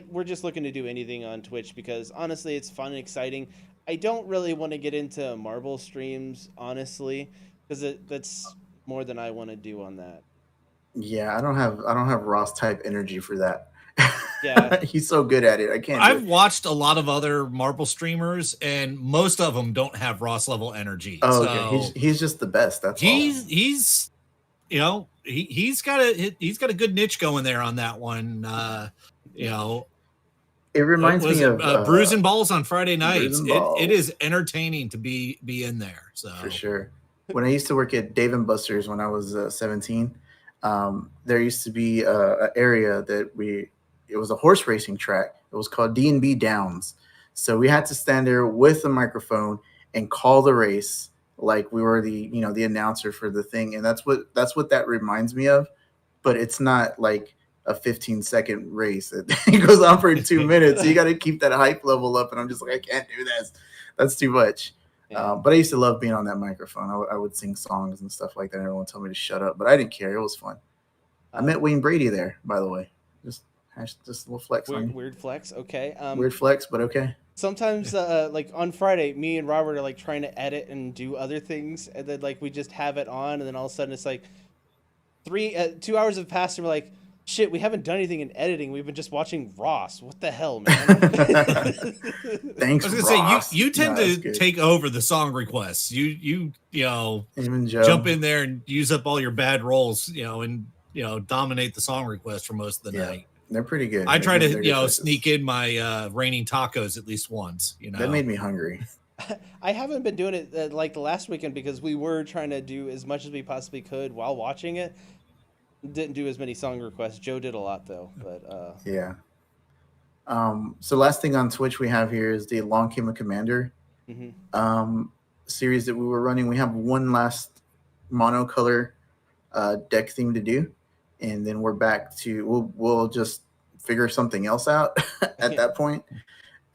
we're just looking to do anything on Twitch because honestly, it's fun and exciting. I don't really want to get into marble streams, honestly, because that's more than I want to do on that. Yeah, I don't have Ross type energy for that. Yeah, he's so good at it. I can't. I've watched a lot of other marble streamers, and most of them don't have Ross level energy. Oh, okay. He's just the best. That's all. He's he's got a good niche going there on that one. It reminds me of Bruising Balls on Friday nights. It is entertaining to be in there. So for sure. When I used to work at Dave & Buster's when I was 17, there used to be an area that it was a horse racing track. It was called D&B Downs. So we had to stand there with a microphone and call the race like we were the announcer for the thing. And that's what that reminds me of. But it's not like a 15-second race. It goes on for 2 minutes. So you got to keep that hype level up. And I'm just like, I can't do this. That's too much. Yeah. But I used to love being on that microphone. I would sing songs and stuff like that. Everyone told me to shut up, but I didn't care. It was fun. I met Wayne Brady there, by the way. Just a little flex. Weird flex. Okay. Weird flex, but okay. Sometimes, like on Friday, me and Robert are like trying to edit and do other things, and then like we just have it on, and then all of a sudden it's like 2 hours have passed, and we're like, shit, we haven't done anything in editing. We've been just watching Ross. What the hell, man? Thanks, I was gonna say you tend to take over the song requests. You even Joe. Jump in there and use up all your bad rolls, and dominate the song request for most of the night. They're pretty good. I try to sneak in my raining tacos at least once. That made me hungry. I haven't been doing it like the last weekend because we were trying to do as much as we possibly could while watching it. Didn't do as many song requests. Joe did a lot though, but yeah. So last thing on Twitch we have here is the Long Came a Commander series that we were running. We have one last monocolor deck theme to do, and then we're back to we'll just figure something else out at that point.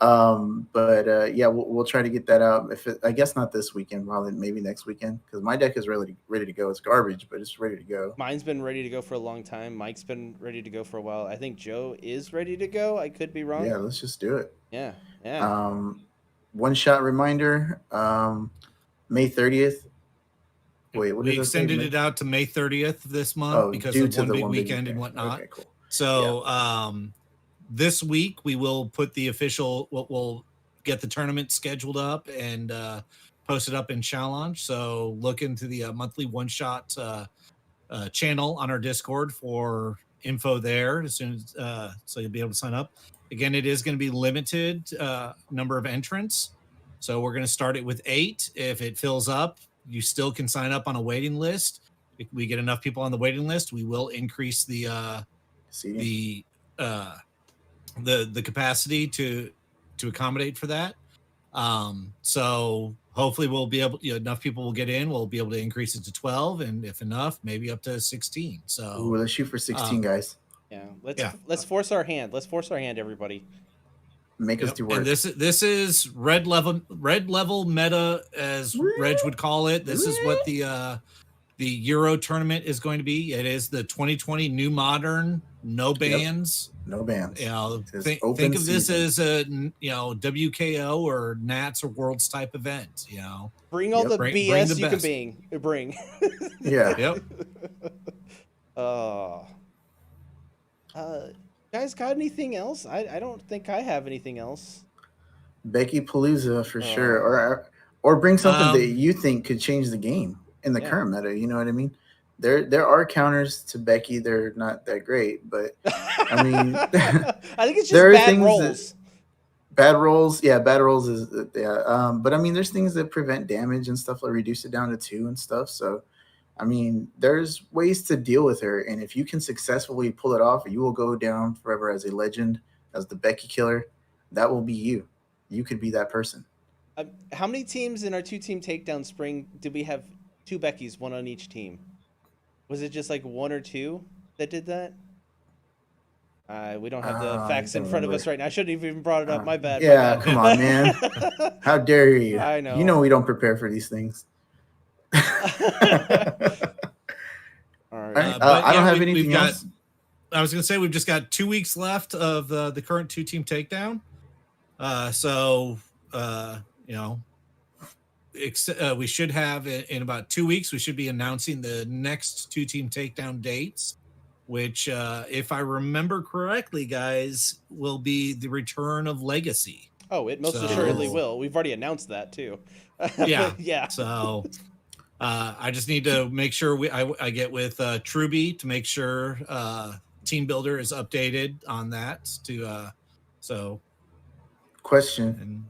Yeah, we'll try to get that out. I guess not this weekend, probably maybe next weekend, because my deck is ready to go. It's garbage, but it's ready to go. Mine's been ready to go for a long time. Mike's been ready to go for a while. I think Joe is ready to go. I could be wrong. Yeah, let's just do it. Yeah. One shot reminder. May 30th. Wait, what we extended it out to May 30th this month because of one big weekend and whatnot. Okay, cool. So this week we will put the official. We'll get the tournament scheduled up and post it up in Challenge. So look into the monthly one shot channel on our Discord for info there as soon as so you'll be able to sign up. Again, it is going to be limited number of entrants. So we're going to start it with 8. If it fills up, you still can sign up on a waiting list. If we get enough people on the waiting list, we will increase the capacity to accommodate for that. So hopefully we'll be able, enough people will get in. We'll be able to increase it to 12, and if enough, maybe up to 16. So let's shoot for 16, guys. Yeah, let's force our hand. Let's force our hand, everybody. Make us do work. And this is red level meta, as Reg would call it. This is what the Euro tournament is going to be. It is the 2020 New Modern, no bans. Yep. No bans. Think of this as a WKO or Nats or Worlds type event. Bring all the BS you can bring. Yeah. Yep. Guys, got anything else? I don't think I have anything else. Becky Palooza for sure, or bring something that you think could change the game in the current meta. You know what I mean? There are counters to Becky. They're not that great, but I mean, I think it's just bad rolls. Bad rolls, yeah, bad rolls is but I mean, there's things that prevent damage and stuff, like reduce it down to 2 and stuff. So, I mean, there's ways to deal with her, and if you can successfully pull it off, you will go down forever as a legend, as the Becky killer. That will be you. You could be that person. How many teams in our 2-team takedown spring did we have? 2 Beckys, 1 on each team. Was it just like 1 or 2 that did that? We don't have the facts in front of us right now. I shouldn't have even brought it up. My bad. Yeah, come on, man. How dare you? I know. You know we don't prepare for these things. All right. I don't have anything else. I was going to say we've just got 2 weeks left of the current 2-team takedown. We should have in about 2 weeks. We should be announcing the next 2-team takedown dates, which, if I remember correctly, guys, will be the return of Legacy. Oh, it most assuredly will. We've already announced that too. Yeah. Yeah. So I just need to make sure I get with Truby to make sure Team Builder is updated on that. Question.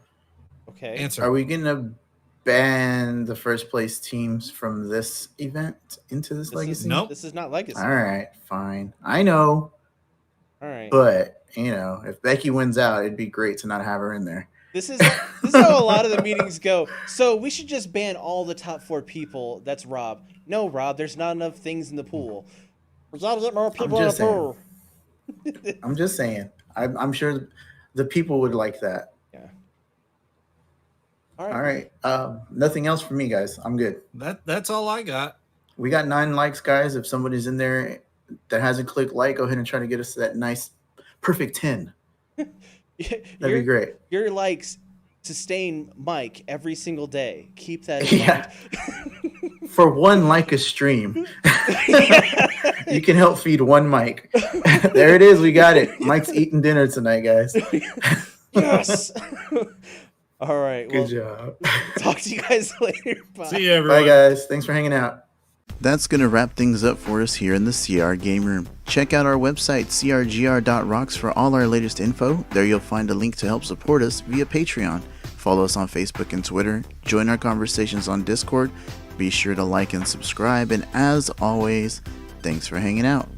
Okay. Answer. Are we going to ban the first place teams from this event into this Legacy? Nope. This is not Legacy. All right, fine. I know. All right. But, if Becky wins out, it'd be great to not have her in there. This is how a lot of the meetings go. So we should just ban all the top 4 people. That's Rob. No, Rob, there's not enough things in the pool. We got to get more people in the pool. I'm just saying. I'm sure the people would like that. Yeah. All right. Nothing else for me, guys. I'm good. That's all I got. We got 9 likes, guys. If somebody's in there that hasn't clicked like, go ahead and try to get us to that nice, perfect 10. That'd be great. Your likes sustain Mike every single day. Keep that in mind. For 1 like a stream, you can help feed 1 mic. There it is. We got it. Mike's eating dinner tonight, guys. Yes. All right. Good job. Talk to you guys later. Bye. See you, everyone. Bye, guys. Thanks for hanging out. That's going to wrap things up for us here in the CR Game Room. Check out our website, crgr.rocks, for all our latest info. There you'll find a link to help support us via Patreon. Follow us on Facebook and Twitter. Join our conversations on Discord. Be sure to like and subscribe. And as always, thanks for hanging out.